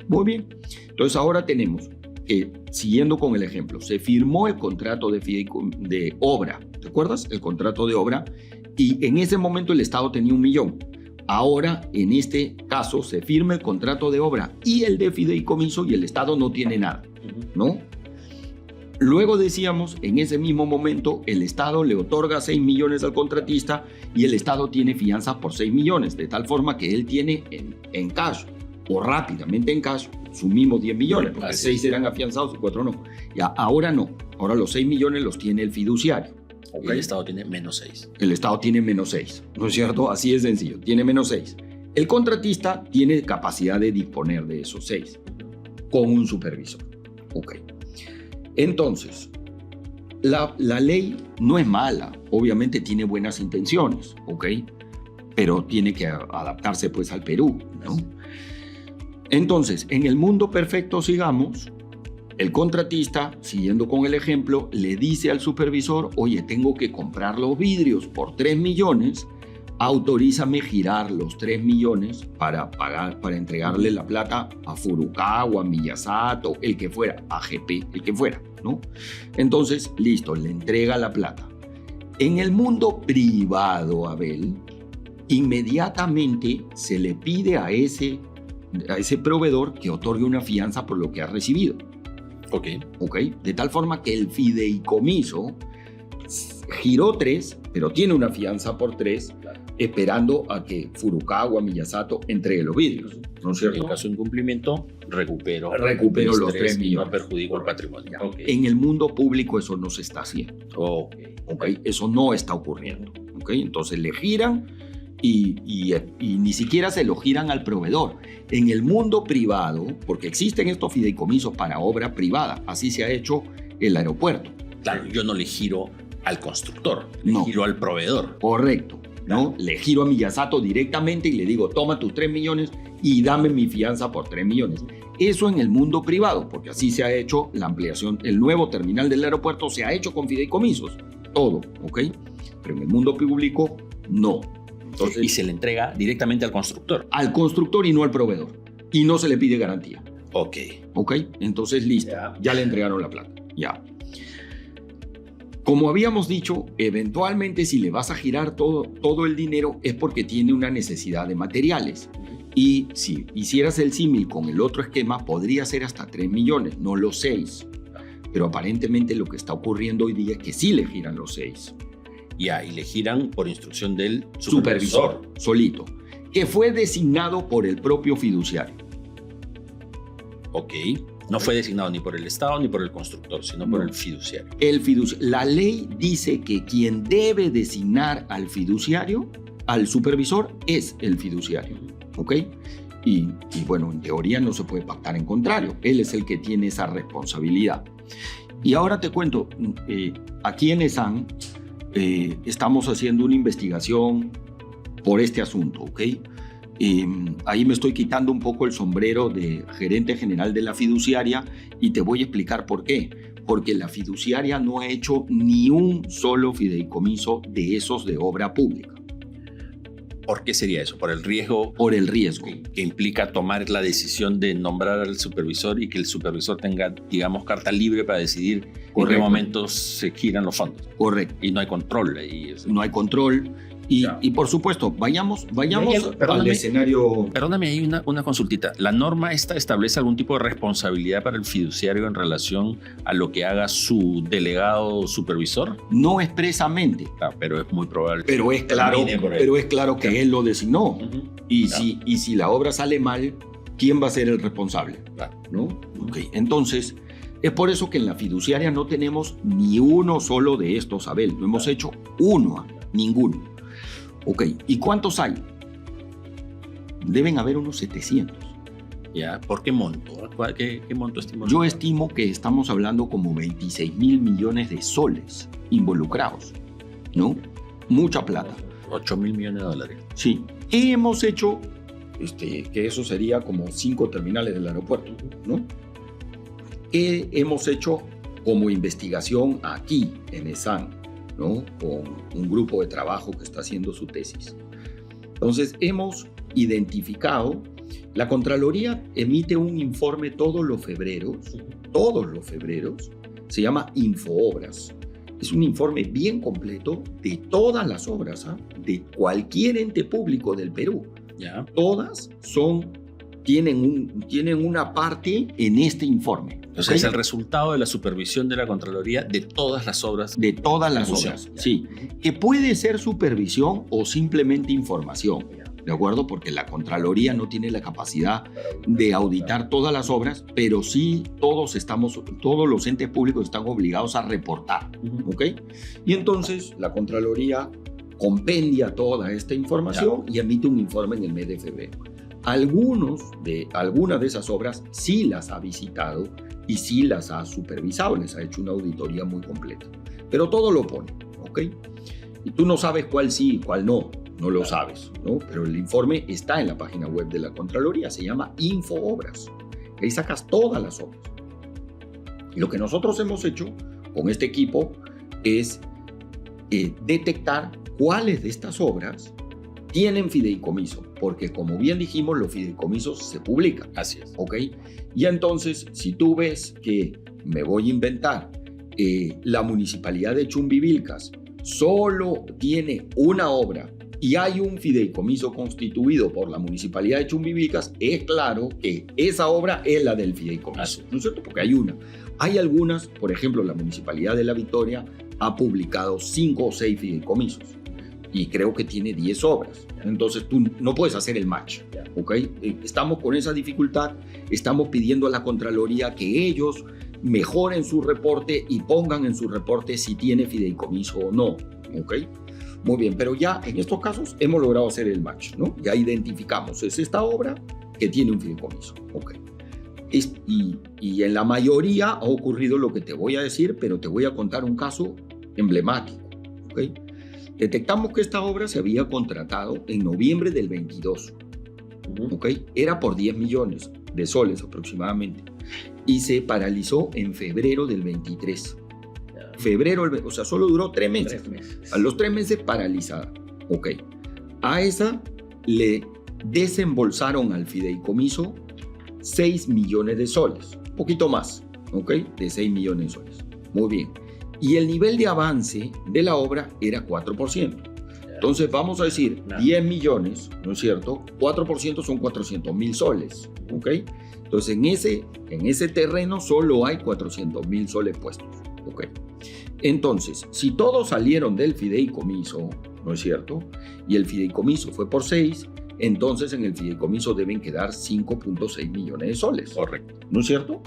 Muy bien. Entonces ahora tenemos que, siguiendo con el ejemplo, se firmó el contrato de obra. ¿Te acuerdas? El contrato de obra. Y en ese momento el Estado tenía 1 millón. Ahora, en este caso, se firma el contrato de obra y el de fideicomiso y el Estado no tiene nada, ¿no? Luego decíamos, en ese mismo momento, el Estado le otorga 6 millones al contratista y el Estado tiene fianzas por 6 millones, de tal forma que él tiene en cash o rápidamente en cash, sumimos 10 millones, porque 6 eran afianzados y 4 no. Ya, ahora no, ahora los 6 millones los tiene el fiduciario. Okay. El Estado tiene menos 6. El Estado tiene menos 6, ¿no es cierto? Así es sencillo, tiene menos 6. El contratista tiene capacidad de disponer de esos 6 con un supervisor. Ok. Entonces, la ley no es mala, obviamente tiene buenas intenciones, ¿ok? Pero tiene que adaptarse pues al Perú, ¿no? Entonces, en el mundo perfecto, sigamos, el contratista, siguiendo con el ejemplo, le dice al supervisor, oye, tengo que comprar los vidrios por 3 millones, autorízame girar los 3 millones para pagar, para entregarle la plata a Furukawa, a Miyasato, el que fuera, a GP, el que fuera, ¿no? Entonces, listo, le entrega la plata. En el mundo privado, Abel, inmediatamente se le pide a ese proveedor que otorgue una fianza por lo que ha recibido. Ok. Ok, de tal forma que el fideicomiso giró 3, pero tiene una fianza por 3, esperando a que Furukawa, Miyasato entregue los vidrios, ¿no es cierto? En caso de incumplimiento, recupero los 3 millones. No perjudico el patrimonio. Okay. En el mundo público eso no se está haciendo. Okay. Eso no está ocurriendo. Okay. Entonces le giran y ni siquiera se lo giran al proveedor. En el mundo privado, porque existen estos fideicomisos para obra privada, así se ha hecho el aeropuerto. Claro, yo no le giro al constructor, no. Le giro al proveedor. Correcto, ¿no? Le giro a Miyasato directamente y le digo, toma tus 3 millones y dame mi fianza por 3 millones. Eso en el mundo privado, porque así se ha hecho la ampliación, el nuevo terminal del aeropuerto se ha hecho con fideicomisos, todo, ¿ok? Pero en el mundo público, no. Entonces, y se le entrega directamente al constructor. Al constructor y no al proveedor. Y no se le pide garantía. Ok. Ok, entonces listo, ya le entregaron la plata, ya. Como habíamos dicho, eventualmente si le vas a girar todo el dinero es porque tiene una necesidad de materiales. Y si hicieras el símil con el otro esquema, podría ser hasta 3 millones, no los 6. Pero aparentemente lo que está ocurriendo hoy día es que sí le giran los 6. Ya, y le giran por instrucción del supervisor solito, que fue designado por el propio fiduciario. Ok. No fue designado ni por el Estado ni por el constructor, sino por el fiduciario. La ley dice que quien debe designar al fiduciario al supervisor es el fiduciario, ¿ok? Y bueno, en teoría no se puede pactar en contrario. Él es el que tiene esa responsabilidad. Y ahora te cuento, aquí en ESAN estamos haciendo una investigación por este asunto, ¿ok? Ahí me estoy quitando un poco el sombrero de gerente general de la fiduciaria y te voy a explicar por qué. Porque la fiduciaria no ha hecho ni un solo fideicomiso de esos de obra pública. ¿Por qué sería eso? ¿Por el riesgo? Por el riesgo. Que implica tomar la decisión de nombrar al supervisor y que el supervisor tenga, digamos, carta libre para decidir en qué momentos se giran los fondos. Correcto. Y no hay control ahí. No hay control. Y por supuesto, vayamos al escenario. Perdóname, hay una consultita. ¿La norma esta establece algún tipo de responsabilidad para el fiduciario en relación a lo que haga su delegado supervisor? No expresamente. Pero es muy probable. Pero es claro que él lo designó. Y si la obra sale mal, ¿quién va a ser el responsable? ¿No? Okay. Entonces, es por eso que en la fiduciaria no tenemos ni uno solo de estos, Abel. No hemos hecho ninguno. Ok, ¿y cuántos hay? Deben haber unos 700. ¿Ya? ¿Por qué monto? ¿Qué monto estimamos? Yo estimo que estamos hablando como 26.000 millones de soles involucrados, ¿no? Mucha plata. 8.000 millones de dólares. Sí. Hemos hecho, que eso sería como 5 terminales del aeropuerto, ¿no? Hemos hecho como investigación aquí en ESAN, ¿no? Con un grupo de trabajo que está haciendo su tesis. Entonces, hemos identificado, la Contraloría emite un informe todos los febreros, se llama Infoobras. Es un informe bien completo de todas las obras, de cualquier ente público del Perú. ¿Ya? Todas tienen una parte en este informe. Entonces, es el resultado de la supervisión de la Contraloría de todas las obras. De todas las obras, sí. Que puede ser supervisión o simplemente información, ¿de acuerdo? Porque la Contraloría no tiene la capacidad de auditar todas las obras, pero sí todos los entes públicos están obligados a reportar, ¿ok? Y entonces la Contraloría compendia toda esta información y emite un informe en el mes de febrero. Algunas de esas obras sí las ha visitado y sí las ha supervisado, les ha hecho una auditoría muy completa. Pero todo lo pone, ¿ok? Y tú no sabes cuál sí y cuál no lo sabes, ¿no? Pero el informe está en la página web de la Contraloría, se llama Infoobras. Ahí sacas todas las obras. Y lo que nosotros hemos hecho con este equipo es detectar cuáles de estas obras tienen fideicomiso, porque como bien dijimos, los fideicomisos se publican. Así es. ¿Ok? Y entonces, si tú ves que, me voy a inventar, la municipalidad de Chumbivilcas solo tiene una obra y hay un fideicomiso constituido por la municipalidad de Chumbivilcas, es claro que esa obra es la del fideicomiso, ¿no es cierto? Porque hay una. Hay algunas, por ejemplo, la municipalidad de La Victoria ha publicado 5 o 6 fideicomisos. Y creo que tiene 10 obras. Entonces tú no puedes hacer el match, ¿ok? Estamos con esa dificultad, estamos pidiendo a la Contraloría que ellos mejoren su reporte y pongan en su reporte si tiene fideicomiso o no, ¿ok? Muy bien, pero ya en estos casos hemos logrado hacer el match, ¿no? Ya identificamos, es esta obra que tiene un fideicomiso, ¿ok? Y en la mayoría ha ocurrido lo que te voy a decir, pero te voy a contar un caso emblemático, ¿ok? Detectamos que esta obra se había contratado en noviembre del 22, ¿ok? Era por 10 millones de soles aproximadamente y se paralizó en febrero del 23. Febrero, o sea, solo duró 3 meses. A los 3 meses paralizada, ¿ok? A esa le desembolsaron al fideicomiso 6 millones de soles, un poquito más, ¿ok? De 6 millones de soles. Muy bien. Y el nivel de avance de la obra era 4%. Entonces vamos a decir 10 millones, ¿no es cierto? 4% son 400.000 soles, ¿ok? Entonces en ese terreno solo hay 400.000 soles puestos, ¿ok? Entonces, si todos salieron del fideicomiso, ¿no es cierto? Y el fideicomiso fue por 6, entonces en el fideicomiso deben quedar 5.6 millones de soles. Correcto. ¿No es cierto?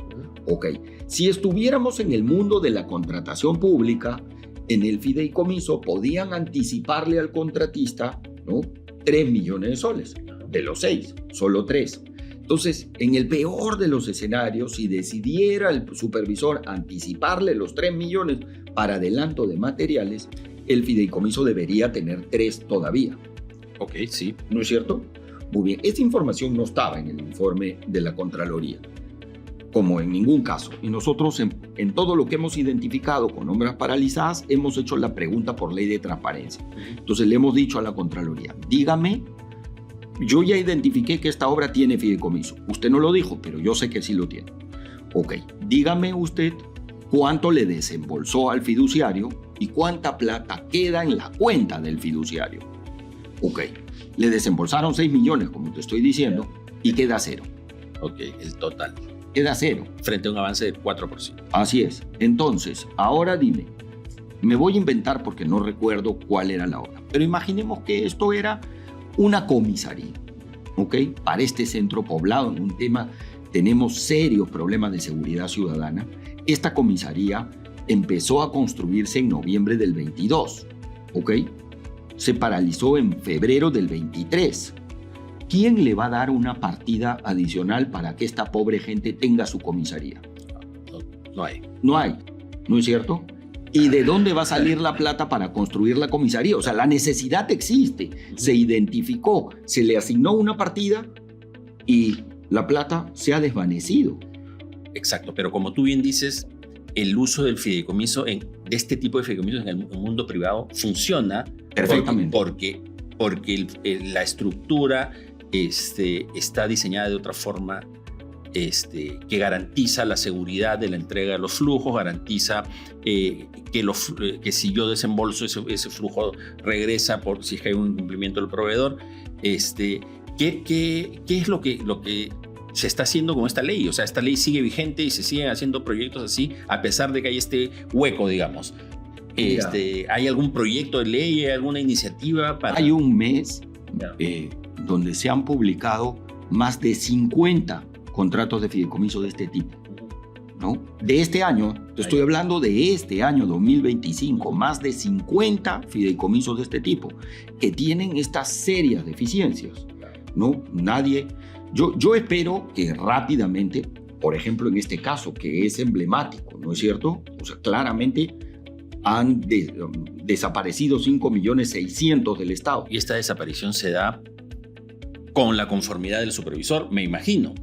Ok. Si estuviéramos en el mundo de la contratación pública, en el fideicomiso podían anticiparle al contratista, ¿no? 3 millones de soles, de los 6, solo 3. Entonces, en el peor de los escenarios, si decidiera el supervisor anticiparle los 3 millones para adelanto de materiales, el fideicomiso debería tener 3 todavía. Ok, sí. ¿No es cierto? Muy bien. Esta información no estaba en el informe de la Contraloría, como en ningún caso. Y nosotros en todo lo que hemos identificado con obras paralizadas, hemos hecho la pregunta por ley de transparencia. Entonces le hemos dicho a la Contraloría, dígame, yo ya identifiqué que esta obra tiene fideicomiso. Usted no lo dijo, pero yo sé que sí lo tiene. Ok, dígame usted cuánto le desembolsó al fiduciario y cuánta plata queda en la cuenta del fiduciario. Ok, le desembolsaron 6 millones, como te estoy diciendo, y queda 0. Ok, el total. Queda 0. Frente a un avance del 4%. Así es. Entonces, ahora dime, me voy a inventar porque no recuerdo cuál era la obra, pero imaginemos que esto era una comisaría, ¿ok? Para este centro poblado, en un tema, tenemos serios problemas de seguridad ciudadana. Esta comisaría empezó a construirse en noviembre del 22, ¿ok? Se paralizó en febrero del 23. ¿Quién le va a dar una partida adicional para que esta pobre gente tenga su comisaría? No hay. No hay, ¿no es cierto? ¿Y de dónde va a salir la plata para construir la comisaría? O sea, la necesidad existe, se identificó, se le asignó una partida y la plata se ha desvanecido. Exacto, pero como tú bien dices, el uso del fideicomiso, de este tipo de fideicomisos en el mundo privado funciona Perfectamente. porque la estructura está diseñada de otra forma que garantiza la seguridad de la entrega de los flujos, garantiza que si yo desembolso ese flujo regresa por si es que hay un incumplimiento del proveedor. ¿Qué es lo que se está haciendo con esta ley? O sea, esta ley sigue vigente y se siguen haciendo proyectos así a pesar de que hay este hueco, digamos. ¿Hay algún proyecto de ley, alguna iniciativa para...? Hay un mes donde se han publicado más de 50 contratos de fideicomiso de este tipo, ¿no? De este año, te estoy hablando de este año 2025, más de 50 fideicomisos de este tipo que tienen estas serias deficiencias, ¿no? Yo espero que rápidamente, por ejemplo, en este caso que es emblemático, ¿no es cierto? O sea, claramente han desaparecido 5.600.000 del Estado. Y esta desaparición se da con la conformidad del supervisor, me imagino.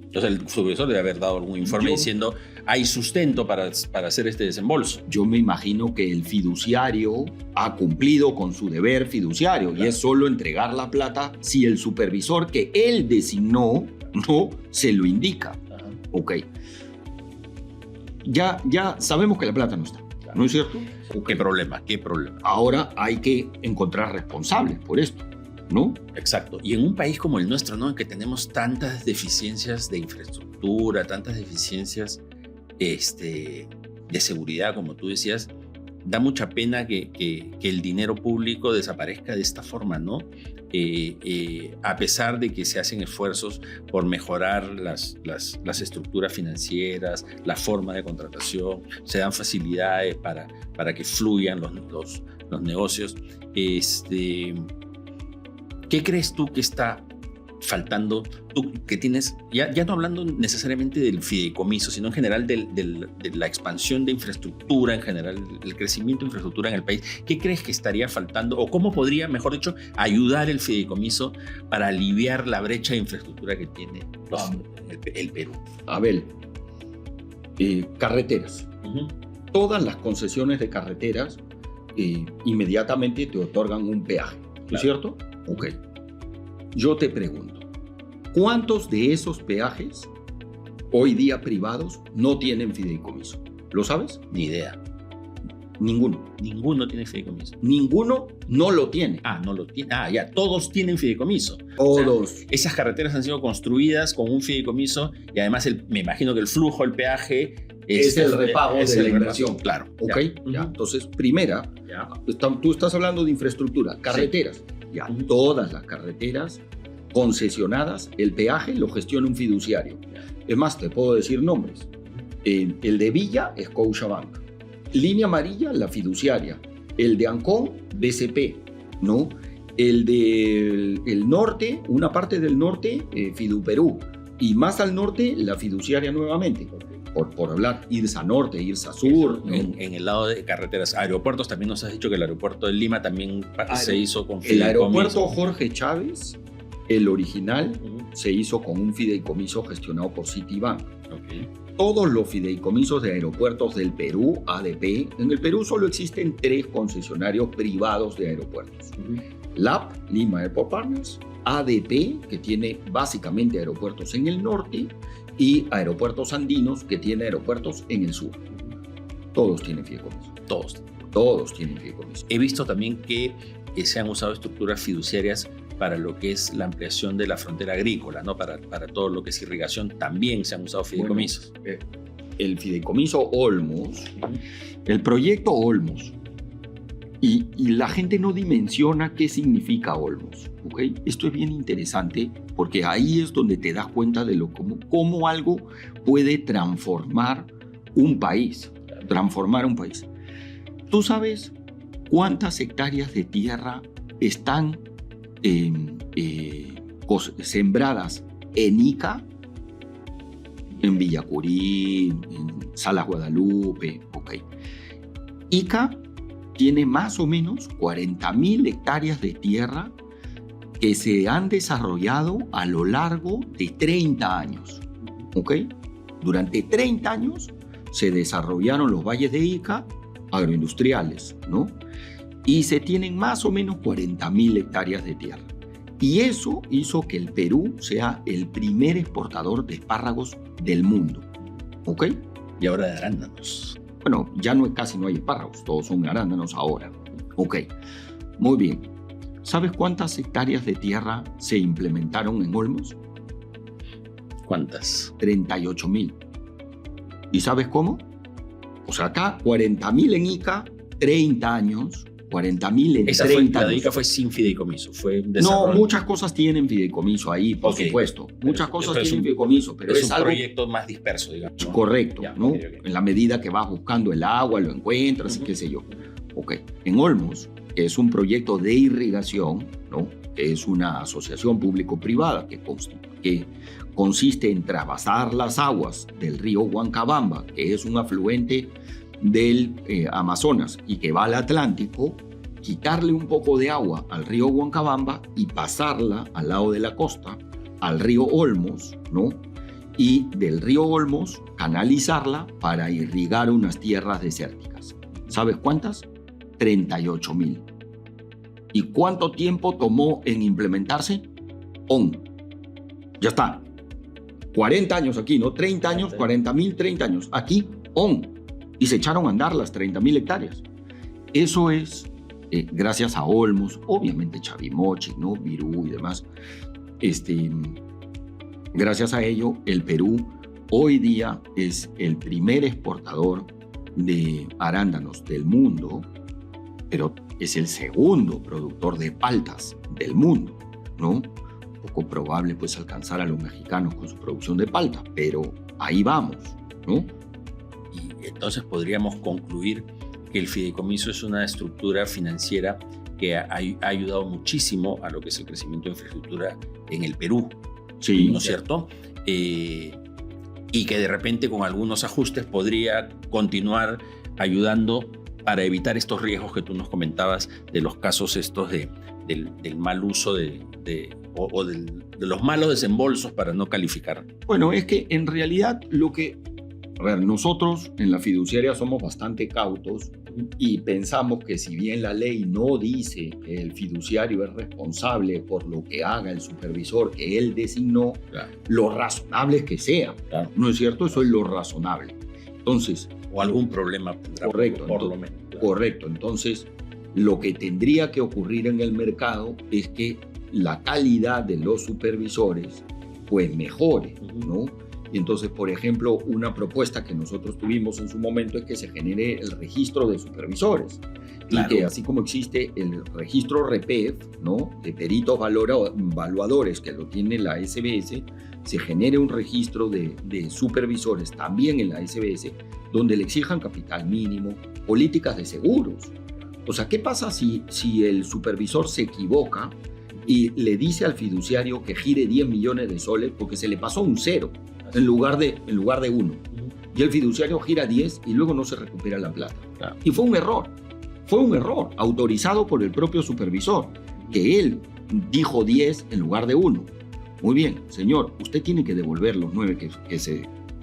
Entonces el supervisor debe haber dado algún informe diciendo hay sustento para hacer este desembolso. Yo me imagino que el fiduciario ha cumplido con su deber fiduciario, claro, y es solo entregar la plata si el supervisor que él designó no se lo indica. Ajá. Ok. Ya sabemos que la plata no está, claro, ¿no es cierto? Okay. ¿Qué problema? Ahora hay que encontrar responsables por esto, ¿no? Exacto. Y en un país como el nuestro, ¿no?, en que tenemos tantas deficiencias de infraestructura, tantas deficiencias de seguridad, como tú decías, da mucha pena que el dinero público desaparezca de esta forma, ¿no? A pesar de que se hacen esfuerzos por mejorar las estructuras financieras, la forma de contratación, se dan facilidades para que fluyan los negocios. ¿Qué crees tú que está faltando? Tú que tienes, ya no hablando necesariamente del fideicomiso, sino en general de la expansión de infraestructura, en general el crecimiento de infraestructura en el país, ¿qué crees que estaría faltando o cómo podría, mejor dicho, ayudar el fideicomiso para aliviar la brecha de infraestructura que tiene el Perú? Abel, carreteras. Uh-huh. Todas las concesiones de carreteras inmediatamente te otorgan un peaje, ¿no es cierto? Ok. Yo te pregunto, ¿cuántos de esos peajes hoy día privados no tienen fideicomiso? ¿Lo sabes? Ni idea. Ninguno. Ninguno tiene fideicomiso. Ninguno no lo tiene. No lo tiene. Ya, todos tienen fideicomiso. Todos. O sea, esas carreteras han sido construidas con un fideicomiso y además me imagino que el flujo, el peaje... Es el repago de la inversión. Claro. Ok, ya. Entonces, primera, tú estás hablando de infraestructura, carreteras. Sí. Ya, todas las carreteras concesionadas, el peaje lo gestiona un fiduciario. Es más, te puedo decir nombres. El de Villa es Scotiabank. Línea Amarilla, la fiduciaria. El de Ancón, BCP, ¿no? El del norte, una parte del norte, Fiduperú, y más al norte, la fiduciaria nuevamente. Por hablar, IRSA Norte, IRSA Sur. ¿no? En el lado de carreteras, aeropuertos, también nos has dicho que el aeropuerto de Lima también se hizo con fideicomiso. El aeropuerto Jorge Chávez, el original, se hizo con un fideicomiso gestionado por Citibank. Okay. Todos los fideicomisos de aeropuertos del Perú, ADP, en el Perú solo existen 3 concesionarios privados de aeropuertos. LAP, Lima Airport Partners, ADP, que tiene básicamente aeropuertos en el norte, y Aeropuertos Andinos, que tiene aeropuertos en el sur. Todos tienen fideicomiso. Todos tienen fideicomiso. He visto también que se han usado estructuras fiduciarias para lo que es la ampliación de la frontera agrícola, ¿no? Para todo lo que es irrigación, también se han usado fideicomisos. Bueno, el fideicomiso Olmos, el proyecto Olmos, y la gente no dimensiona qué significa Olmos. ¿Okay? Esto es bien interesante porque ahí es donde te das cuenta de cómo algo puede transformar un país. ¿Tú sabes cuántas hectáreas de tierra están sembradas en Ica, en Villacurí, en Salas Guadalupe? Okay. Ica tiene más o menos 40.000 hectáreas de tierra que se han desarrollado a lo largo de 30 años. ¿Ok? Durante 30 años se desarrollaron los valles de Ica agroindustriales, ¿no? Y se tienen más o menos 40.000 hectáreas de tierra. Y eso hizo que el Perú sea el primer exportador de espárragos del mundo. ¿Ok? Y ahora de arándanos. Bueno, ya casi no hay espárragos, todos son arándanos ahora. Ok, muy bien. ¿Sabes cuántas hectáreas de tierra se implementaron en Olmos? ¿Cuántas? 38.000. ¿Y sabes cómo? O sea, acá 40.000 en Ica, 30 años, 40.000 en 30 años. La de Ica fue sin fideicomiso, fue no, muchas cosas tienen fideicomiso ahí, por supuesto. Muchas cosas tienen fideicomiso, pero es un algo proyecto más disperso, digamos. ¿No? Correcto, ya, ¿no? Okay. En la medida que vas buscando el agua, lo encuentras y qué sé yo. Ok, en Olmos, que es un proyecto de irrigación, ¿no? Que es una asociación público-privada que consiste en trasvasar las aguas del río Huancabamba, que es un afluente del Amazonas y que va al Atlántico, quitarle un poco de agua al río Huancabamba y pasarla al lado de la costa, al río Olmos, ¿no? Y del río Olmos canalizarla para irrigar unas tierras desérticas. ¿Sabes cuántas? 38.000. ¿Y cuánto tiempo tomó en implementarse? Ya está. 40 años aquí, ¿no? 30 años, 40.000, 30 años. Aquí, y se echaron a andar las 30.000 hectáreas. Eso es gracias a Olmos, obviamente Chavimochic, ¿no? Virú y demás. Gracias a ello, el Perú hoy día es el primer exportador de arándanos del mundo, pero es el segundo productor de paltas del mundo, ¿no? Poco probable pues alcanzar a los mexicanos con su producción de palta, pero ahí vamos, ¿no? Y entonces podríamos concluir que el fideicomiso es una estructura financiera que ha ayudado muchísimo a lo que es el crecimiento de infraestructura en el Perú, sí, ¿no es cierto? Y que de repente con algunos ajustes podría continuar ayudando para evitar estos riesgos que tú nos comentabas de los casos estos del mal uso de los malos desembolsos, para no calificar. Bueno, es que en realidad nosotros en la fiduciaria somos bastante cautos y pensamos que si bien la ley no dice que el fiduciario es responsable por lo que haga el supervisor que él designó, claro, lo razonable es que sea, claro, ¿no es cierto? Eso es lo razonable. Entonces, o algún problema tendrá, correcto, por lo menos. Claro. Correcto, entonces lo que tendría que ocurrir en el mercado es que la calidad de los supervisores pues mejore, ¿no? Y entonces, por ejemplo, una propuesta que nosotros tuvimos en su momento es que se genere el registro de supervisores. Claro. Y que así como existe el registro REPEF, ¿no? De peritos evaluadores que lo tiene la SBS, se genere un registro de supervisores también en la SBS, donde le exijan capital mínimo, políticas de seguros. O sea, ¿qué pasa si el supervisor se equivoca y le dice al fiduciario que gire 10 millones de soles porque se le pasó un 0 en lugar de 1? Y el fiduciario gira 10 y luego no se recupera la plata. Claro. Y fue un error autorizado por el propio supervisor, que él dijo 10 en lugar de 1. Muy bien, señor, usted tiene que devolver los 9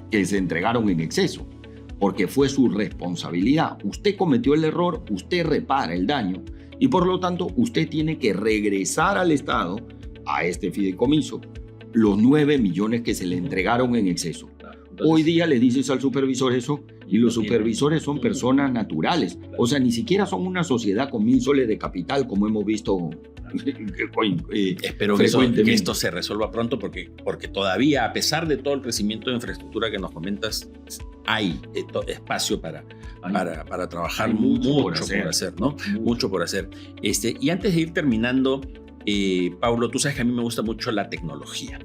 que se entregaron en exceso, porque fue su responsabilidad. Usted cometió el error, usted repara el daño y por lo tanto usted tiene que regresar al Estado, a este fideicomiso, los 9 millones que se le entregaron en exceso. Entonces, hoy día le dices al supervisor eso y los supervisores son personas naturales. O sea, ni siquiera son una sociedad con 1.000 soles de capital como hemos visto. Espero que esto se resuelva pronto porque todavía, a pesar de todo el crecimiento de infraestructura que nos comentas, hay espacio para trabajar. Mucho por hacer, ¿no? Mucho por hacer. Y antes de ir terminando, Paulo, tú sabes que a mí me gusta mucho la tecnología.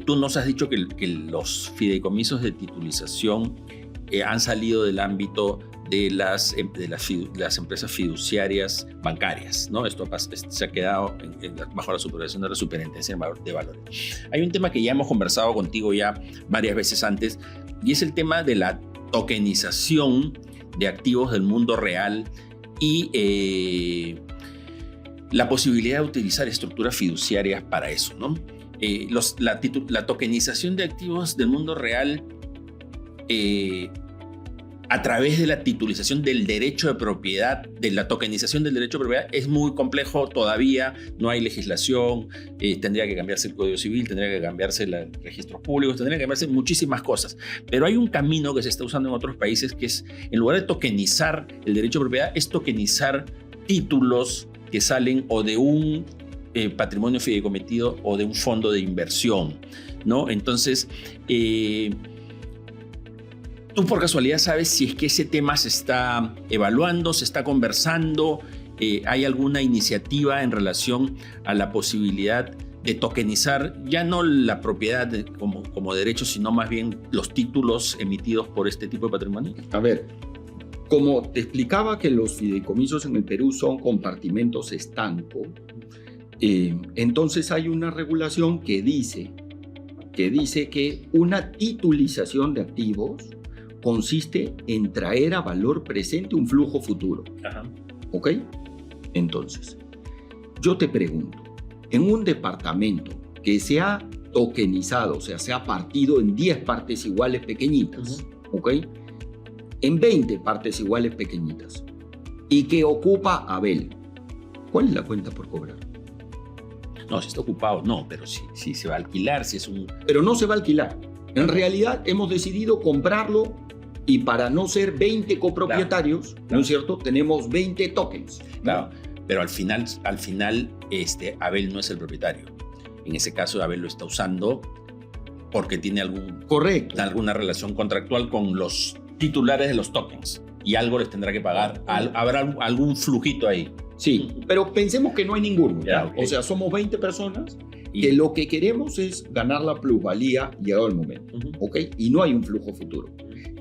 Tú nos has dicho que los fideicomisos de titulización han salido del ámbito de las empresas fiduciarias bancarias, ¿no? Esto se ha quedado bajo la supervisión de la Superintendencia de Valores. Hay un tema que ya hemos conversado contigo ya varias veces antes, y es el tema de la tokenización de activos del mundo real y la posibilidad de utilizar estructuras fiduciarias para eso, ¿no? La tokenización de activos del mundo real a través de la titulización del derecho de propiedad, de la tokenización del derecho de propiedad, es muy complejo todavía, no hay legislación, tendría que cambiarse el Código Civil, tendría que cambiarse los registros públicos, tendría que cambiarse muchísimas cosas. Pero hay un camino que se está usando en otros países que es, en lugar de tokenizar el derecho de propiedad, es tokenizar títulos que salen o de un patrimonio fideicometido o de un fondo de inversión, ¿no? Entonces, ¿tú por casualidad sabes si es que ese tema se está evaluando, se está conversando? ¿Hay alguna iniciativa en relación a la posibilidad de tokenizar ya no la propiedad como derecho, sino más bien los títulos emitidos por este tipo de patrimonio? A ver, como te explicaba que los fideicomisos en el Perú son compartimentos estancos, entonces hay una regulación que dice que una titulización de activos consiste en traer a valor presente un flujo futuro. Ajá. ¿Ok? Entonces, yo te pregunto, en un departamento que se ha tokenizado, o sea, se ha partido en 10 partes iguales pequeñitas, ¿ok? En 20 partes iguales pequeñitas, y que ocupa Abel, ¿cuál es la cuenta por cobrar? No, si está ocupado, no, pero si se va a alquilar, si es un... Pero no se va a alquilar. En realidad hemos decidido comprarlo y para no ser 20 copropietarios, claro, ¿no es cierto? Tenemos 20 tokens. Claro, pero al final Abel no es el propietario. En ese caso, Abel lo está usando porque tiene alguna relación contractual con los titulares de los tokens y algo les tendrá que pagar. Habrá algún flujito ahí. Sí, pero pensemos que no hay ninguno. Ya, okay. O sea, somos 20 personas que lo que queremos es ganar la plusvalía llegado el momento. ¿Ok? Y no hay un flujo futuro.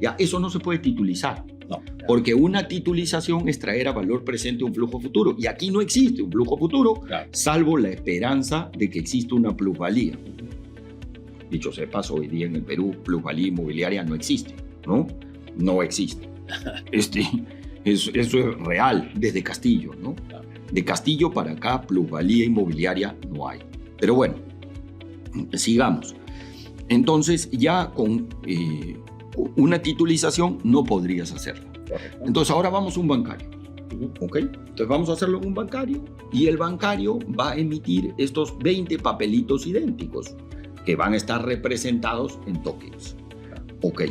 Ya, eso no se puede titulizar. No, porque una titulización es traer a valor presente un flujo futuro. Y aquí no existe un flujo futuro, claro, salvo la esperanza de que exista una plusvalía. Dicho sea de paso, hoy día en el Perú, plusvalía inmobiliaria no existe, ¿no? No existe. Eso es real desde Castillo, ¿no? De Castillo para acá, plusvalía inmobiliaria no hay. Pero bueno, sigamos. Entonces, ya con una titulización no podrías hacerla. Entonces, ahora vamos a un bancario. ¿Ok? Entonces, vamos a hacerlo en un bancario y el bancario va a emitir estos 20 papelitos idénticos que van a estar representados en tokens. ¿Ok?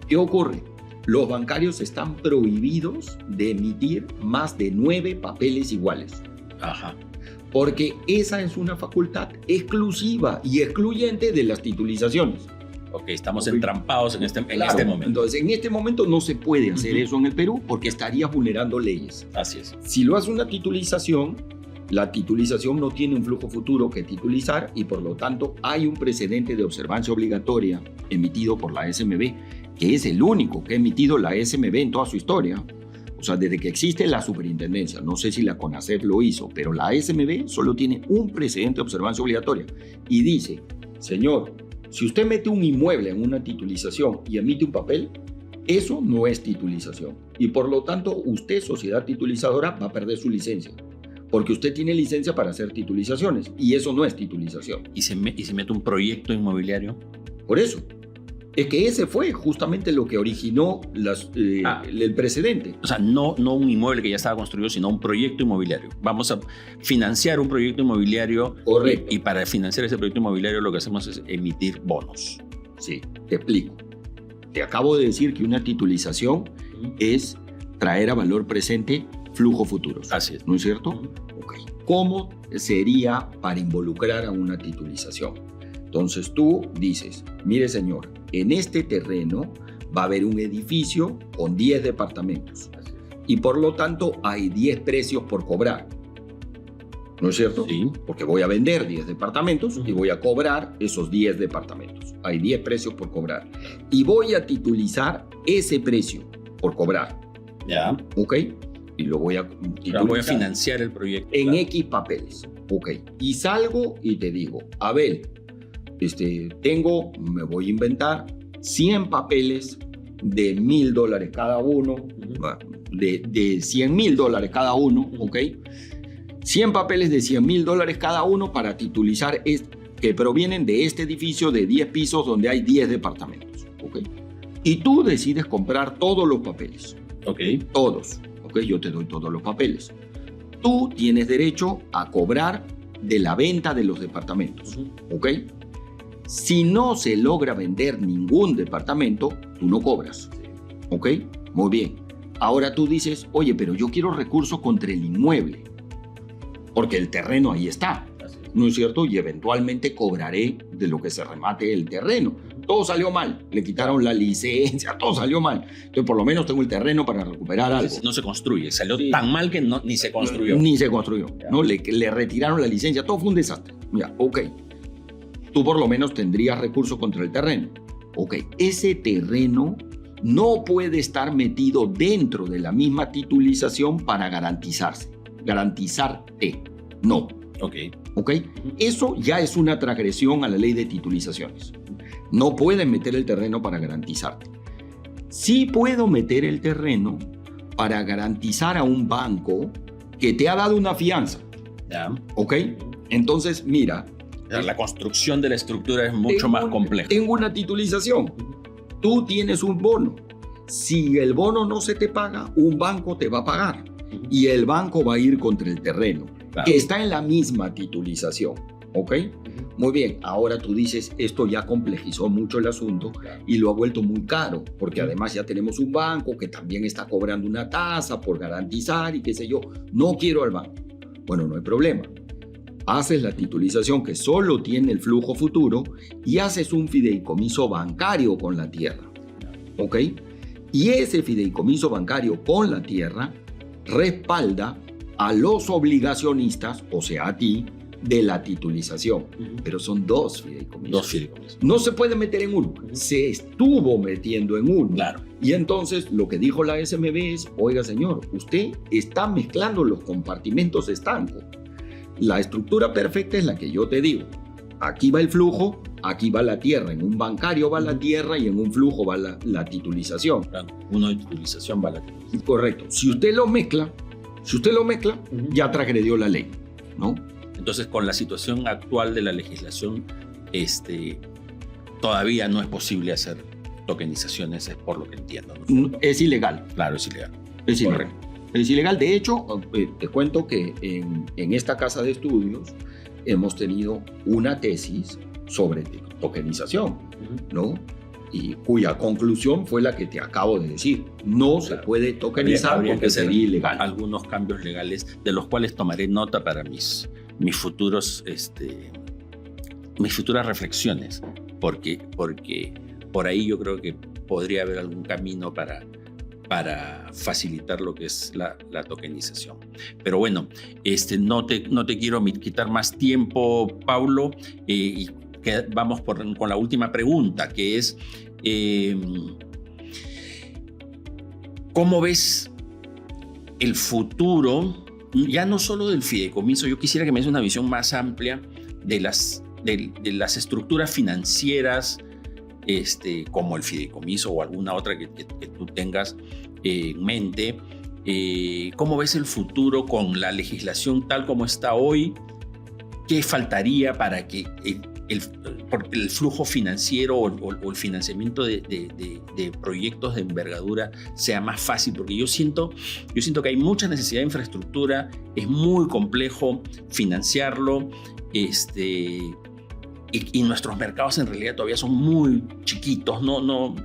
¿Qué ocurre? Los bancarios están prohibidos de emitir más de 9 papeles iguales. Ajá. Porque esa es una facultad exclusiva y excluyente de las titulizaciones. Ok, estamos entrampados en este momento. Entonces, en este momento no se puede hacer eso en el Perú porque estarías vulnerando leyes. Así es. Si lo hace una titulización, la titulización no tiene un flujo futuro que titulizar y por lo tanto hay un precedente de observancia obligatoria emitido por la SMB, que es el único que ha emitido la SMB en toda su historia, o sea, desde que existe la superintendencia, no sé si la CONACEF lo hizo, pero la ASMB solo tiene un precedente de observancia obligatoria y dice, señor, si usted mete un inmueble en una titulización y emite un papel, eso no es titulización. Y por lo tanto, usted, sociedad titulizadora, va a perder su licencia. Porque usted tiene licencia para hacer titulizaciones y eso no es titulización. ¿Y se mete un proyecto inmobiliario? Por eso. Es que ese fue justamente lo que originó el precedente. O sea, no un inmueble que ya estaba construido, sino un proyecto inmobiliario. Vamos a financiar un proyecto inmobiliario. Correcto. Y para financiar ese proyecto inmobiliario lo que hacemos es emitir bonos. Sí, te explico. Te acabo de decir que una titulización es traer a valor presente flujos futuros. Así es. ¿No es cierto? Ok. ¿Cómo sería para involucrar a una titulización? Entonces tú dices, mire señor, en este terreno va a haber un edificio con 10 departamentos y por lo tanto hay 10 precios por cobrar. ¿No es cierto? Sí. Porque voy a vender 10 departamentos y voy a cobrar esos 10 departamentos. Hay 10 precios por cobrar. Y voy a titulizar ese precio por cobrar. Ya. ¿Ok? Y lo voy a titulizar. Voy a financiar el proyecto. En X papeles. Ok. Y salgo y te digo, Abel, me voy a inventar 100 papeles de $1,000 cada uno, de $100,000 cada uno, ¿ok? 100 papeles de $100,000 cada uno para titulizar que provienen de este edificio de 10 pisos donde hay 10 departamentos, ¿ok? Y tú decides comprar todos los papeles. Ok. Todos, ¿ok? Yo te doy todos los papeles. Tú tienes derecho a cobrar de la venta de los departamentos, ¿ok? Si no se logra vender ningún departamento, tú no cobras, ¿ok? Muy bien. Ahora tú dices, oye, pero yo quiero recursos contra el inmueble, porque el terreno ahí está, ¿no es cierto? Y eventualmente cobraré de lo que se remate el terreno. Todo salió mal, le quitaron la licencia, todo salió mal. Entonces por lo menos tengo el terreno para recuperar algo. No se construye, salió tan mal que ni se construyó. Ni se construyó, ¿no? Le retiraron la licencia, todo fue un desastre. Ya, ok. Tú por lo menos tendrías recursos contra el terreno. Ok, ese terreno no puede estar metido dentro de la misma titulización para garantizarte. No. Ok. Ok, eso ya es una transgresión a la ley de titulizaciones. No pueden meter el terreno para garantizarte. Sí puedo meter el terreno para garantizar a un banco que te ha dado una fianza. Ya. Ok, entonces mira. La construcción de la estructura es mucho más compleja. Tengo una titulización. Tú tienes un bono. Si el bono no se te paga, un banco te va a pagar. Y el banco va a ir contra el terreno, que está en la misma titulización. ¿Ok? Muy bien. Ahora tú dices, esto ya complejizó mucho el asunto y lo ha vuelto muy caro, porque además ya tenemos un banco que también está cobrando una tasa por garantizar y qué sé yo. No quiero al banco. Bueno, no hay problema. Haces la titulización que solo tiene el flujo futuro y haces un fideicomiso bancario con la tierra, ¿ok? Y ese fideicomiso bancario con la tierra respalda a los obligacionistas, o sea, a ti, de la titulización. Pero son dos fideicomisos. Dos fideicomisos. No se puede meter en uno. Se estuvo metiendo en uno. Claro. Y entonces lo que dijo la SMB es, oiga señor, usted está mezclando los compartimentos estancos. La estructura perfecta es la que yo te digo. Aquí va el flujo, aquí va la tierra. En un bancario va la tierra y en un flujo va la titulización. Claro, uno de titulización va la titulización. Correcto. Si usted lo mezcla, ya transgredió la ley, ¿no? Entonces, con la situación actual de la legislación, todavía no es posible hacer tokenizaciones, es por lo que entiendo, ¿no? Es ilegal. Claro, es ilegal. Es ilegal. Correcto. Es ilegal. De hecho, te cuento que en esta casa de estudios hemos tenido una tesis sobre tokenización, ¿no? Y cuya conclusión fue la que te acabo de decir. No se puede tokenizar porque sería ilegal. Algunos cambios legales de los cuales tomaré nota para mis futuras reflexiones, porque por ahí yo creo que podría haber algún camino para facilitar lo que es la tokenización. Pero bueno, no te quiero quitar más tiempo, Paulo, y vamos con la última pregunta, que es, ¿cómo ves el futuro, ya no solo del fideicomiso, yo quisiera que me des una visión más amplia de las estructuras financieras, como el fideicomiso o alguna otra que tú tengas en mente. ¿Cómo ves el futuro con la legislación tal como está hoy? ¿Qué faltaría para que el flujo financiero o el financiamiento de proyectos de envergadura sea más fácil? Porque yo siento que hay mucha necesidad de infraestructura, es muy complejo financiarlo, y nuestros mercados en realidad todavía son muy chiquitos, no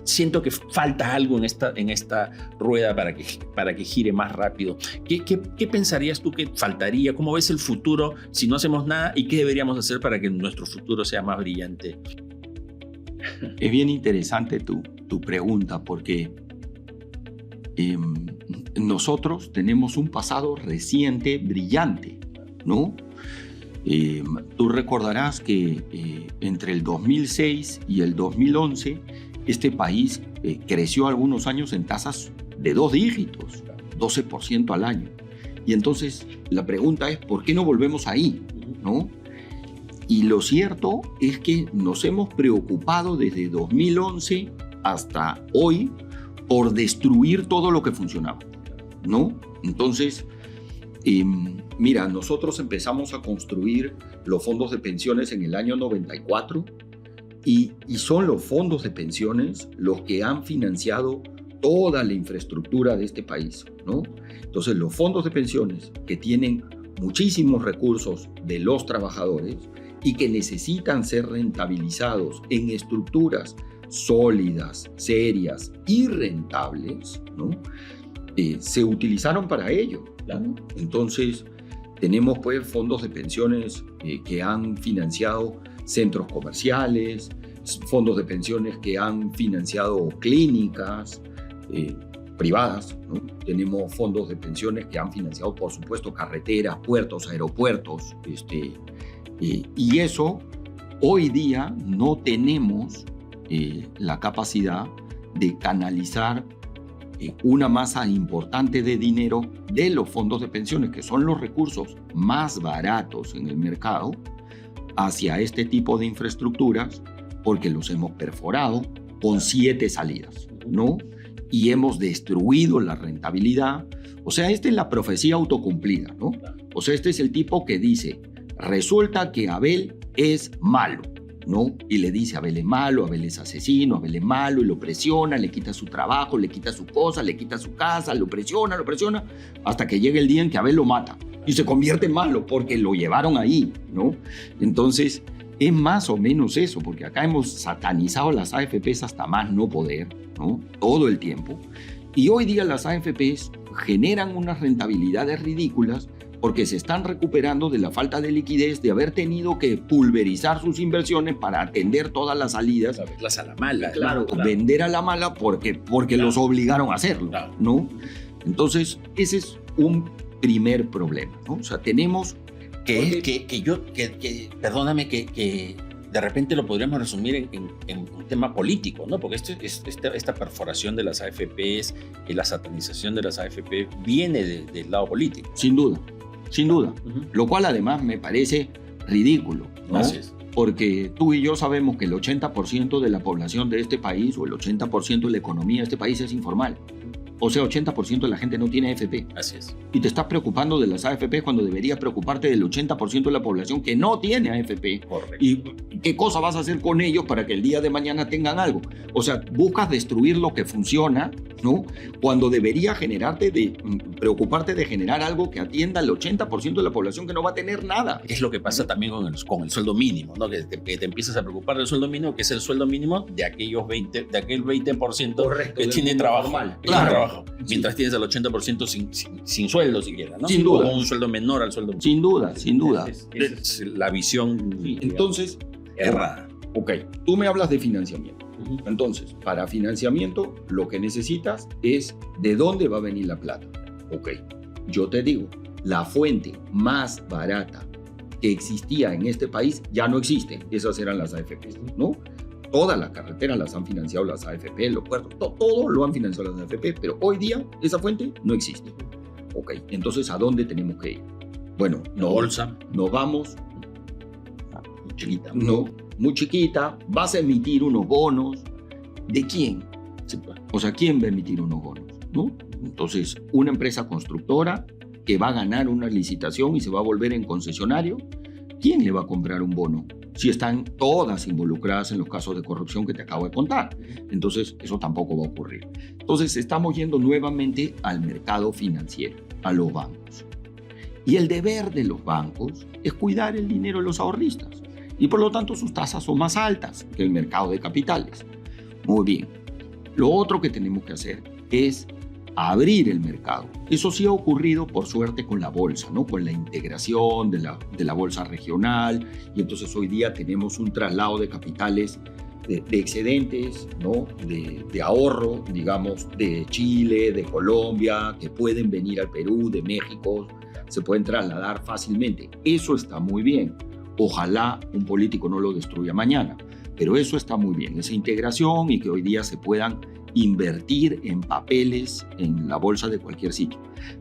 siento que falta algo en esta rueda para que gire más rápido. ¿Qué pensarías tú que faltaría? ¿Cómo ves el futuro si no hacemos nada? ¿Y qué deberíamos hacer para que nuestro futuro sea más brillante? Es bien interesante tu pregunta, porque nosotros tenemos un pasado reciente brillante, ¿no? Tú recordarás que entre el 2006 y el 2011 este país creció algunos años en tasas de 2 dígitos, 12% al año. Y entonces la pregunta es, ¿por qué no volvemos ahí? ¿No? Y lo cierto es que nos hemos preocupado desde 2011 hasta hoy por destruir todo lo que funcionaba, ¿no? Entonces, mira, nosotros empezamos a construir los fondos de pensiones en el año 94 y son los fondos de pensiones los que han financiado toda la infraestructura de este país, ¿no? Entonces, los fondos de pensiones que tienen muchísimos recursos de los trabajadores y que necesitan ser rentabilizados en estructuras sólidas, serias y rentables, ¿no? Se utilizaron para ello, ¿no? Entonces, tenemos pues fondos de pensiones que han financiado centros comerciales, fondos de pensiones que han financiado clínicas privadas, ¿no? Tenemos fondos de pensiones que han financiado, por supuesto, carreteras, puertos, aeropuertos, y eso hoy día no tenemos la capacidad de canalizar una masa importante de dinero de los fondos de pensiones, que son los recursos más baratos en el mercado, hacia este tipo de infraestructuras, porque los hemos perforado con 7 salidas, ¿no? Y hemos destruido la rentabilidad. O sea, esta es la profecía autocumplida, ¿no? O sea, este es el tipo que dice, resulta que Abel es malo, ¿no? Y le dice, Abel es malo, Abel es asesino, Abel es malo, y lo presiona, le quita su trabajo, le quita su cosa, le quita su casa, lo presiona, hasta que llega el día en que Abel lo mata y se convierte en malo porque lo llevaron ahí, ¿no? Entonces, es más o menos eso, porque acá hemos satanizado las AFPs hasta más no poder, ¿no? Todo el tiempo. Y hoy día las AFPs generan unas rentabilidades ridículas porque se están recuperando de la falta de liquidez, de haber tenido que pulverizar sus inversiones para atender todas las salidas. Venderlas a la mala. Claro, vender a la mala porque los obligaron a hacerlo, ¿no? Entonces, ese es un primer problema, ¿no? O sea, tenemos perdóname, que de repente lo podríamos resumir en un tema político, ¿no? Porque esta perforación de las AFPs y la satanización de las AFP viene del lado político. Sin duda. Lo cual además me parece ridículo, ¿no? Porque tú y yo sabemos que el 80% de la población de este país o el 80% de la economía de este país es informal. O sea, 80% de la gente no tiene AFP. Así es. Y te estás preocupando de las AFP cuando deberías preocuparte del 80% de la población que no tiene AFP. Correcto. ¿Y qué cosa vas a hacer con ellos para que el día de mañana tengan algo? O sea, buscas destruir lo que funciona, ¿no? Cuando debería preocuparte de generar algo que atienda al 80% de la población que no va a tener nada. Es lo que pasa también con el sueldo mínimo, ¿no? Que te empiezas a preocupar del sueldo mínimo, que es el sueldo mínimo de aquel 20% correcto, que tiene trabajo. Claro. Mientras tienes el 80% sin sueldo siquiera, ¿no? Sin duda. O un sueldo menor al sueldo mínimo. Sin duda. Es la visión, sí, entonces, errada. Ok, tú me hablas de financiamiento. Entonces, para financiamiento, lo que necesitas es de dónde va a venir la plata. Ok, yo te digo, la fuente más barata que existía en este país ya no existe. Esas eran las AFPs, ¿no? todas las carreteras las han financiado las AFP, los puertos, todo lo han financiado las AFP, pero hoy día esa fuente no existe. Ok, entonces ¿a dónde tenemos que ir? Bueno, La bolsa. nos vamos, Muy chiquita. no, muy chiquita, vas a emitir unos bonos. ¿De quién? Sí, pues. O sea, ¿quién va a emitir unos bonos? ¿No? Entonces, una empresa constructora que va a ganar una licitación y se va a volver en concesionario, ¿quién le va a comprar un bono? Si están todas involucradas en los casos de corrupción que te acabo de contar. Entonces, eso tampoco va a ocurrir. Entonces, estamos yendo nuevamente al mercado financiero, a los bancos. Y el deber de los bancos es cuidar el dinero de los ahorristas. Y por lo tanto, sus tasas son más altas que el mercado de capitales. Muy bien. Lo otro que tenemos que hacer es abrir el mercado. Eso sí ha ocurrido, por suerte, con la bolsa, ¿no? Con la integración de la bolsa regional. Y entonces hoy día tenemos un traslado de capitales, de excedentes, ¿no? De ahorro, digamos, de Chile, de Colombia, que pueden venir al Perú, de México, se pueden trasladar fácilmente. Eso está muy bien. Ojalá un político no lo destruya mañana. Pero eso está muy bien, esa integración y que hoy día se puedan invertir en papeles en la bolsa de cualquier sitio.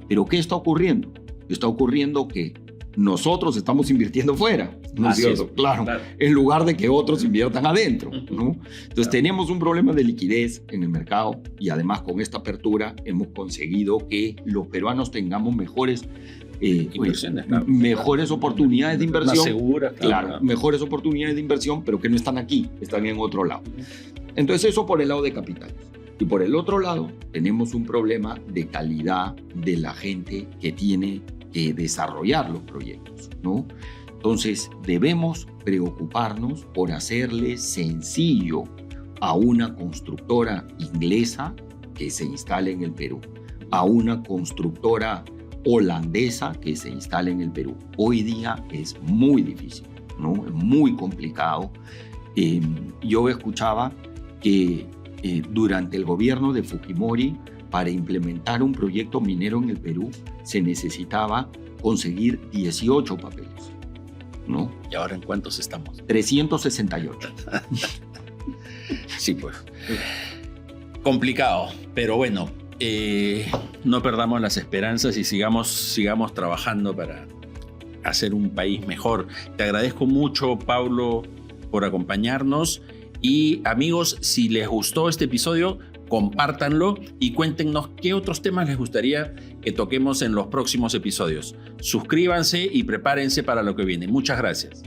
Pero ¿qué está ocurriendo? Está ocurriendo que nosotros estamos invirtiendo fuera, ¿no es cierto? Claro, en lugar de que otros inviertan adentro, ¿no? Entonces tenemos un problema de liquidez en el mercado y además con esta apertura hemos conseguido que los peruanos tengamos mejores inversiones, claro. Mejores oportunidades de inversión. Más seguras, claro, mejores oportunidades de inversión, pero que no están aquí, están en otro lado. Entonces eso por el lado de capitales. Y por el otro lado tenemos un problema de calidad de la gente que tiene que desarrollar los proyectos, ¿no? Entonces debemos preocuparnos por hacerle sencillo a una constructora inglesa que se instale en el Perú, a una constructora holandesa que se instale en el Perú. Hoy día es muy difícil, ¿no? Es muy complicado. Yo escuchaba que durante el gobierno de Fujimori, para implementar un proyecto minero en el Perú, se necesitaba conseguir 18 papeles, ¿no? ¿Y ahora en cuántos estamos? 368. Sí, pues. Complicado, pero bueno, no perdamos las esperanzas y sigamos trabajando para hacer un país mejor. Te agradezco mucho, Paulo, por acompañarnos. Y amigos, si les gustó este episodio, compártanlo y cuéntenos qué otros temas les gustaría que toquemos en los próximos episodios. Suscríbanse y prepárense para lo que viene. Muchas gracias.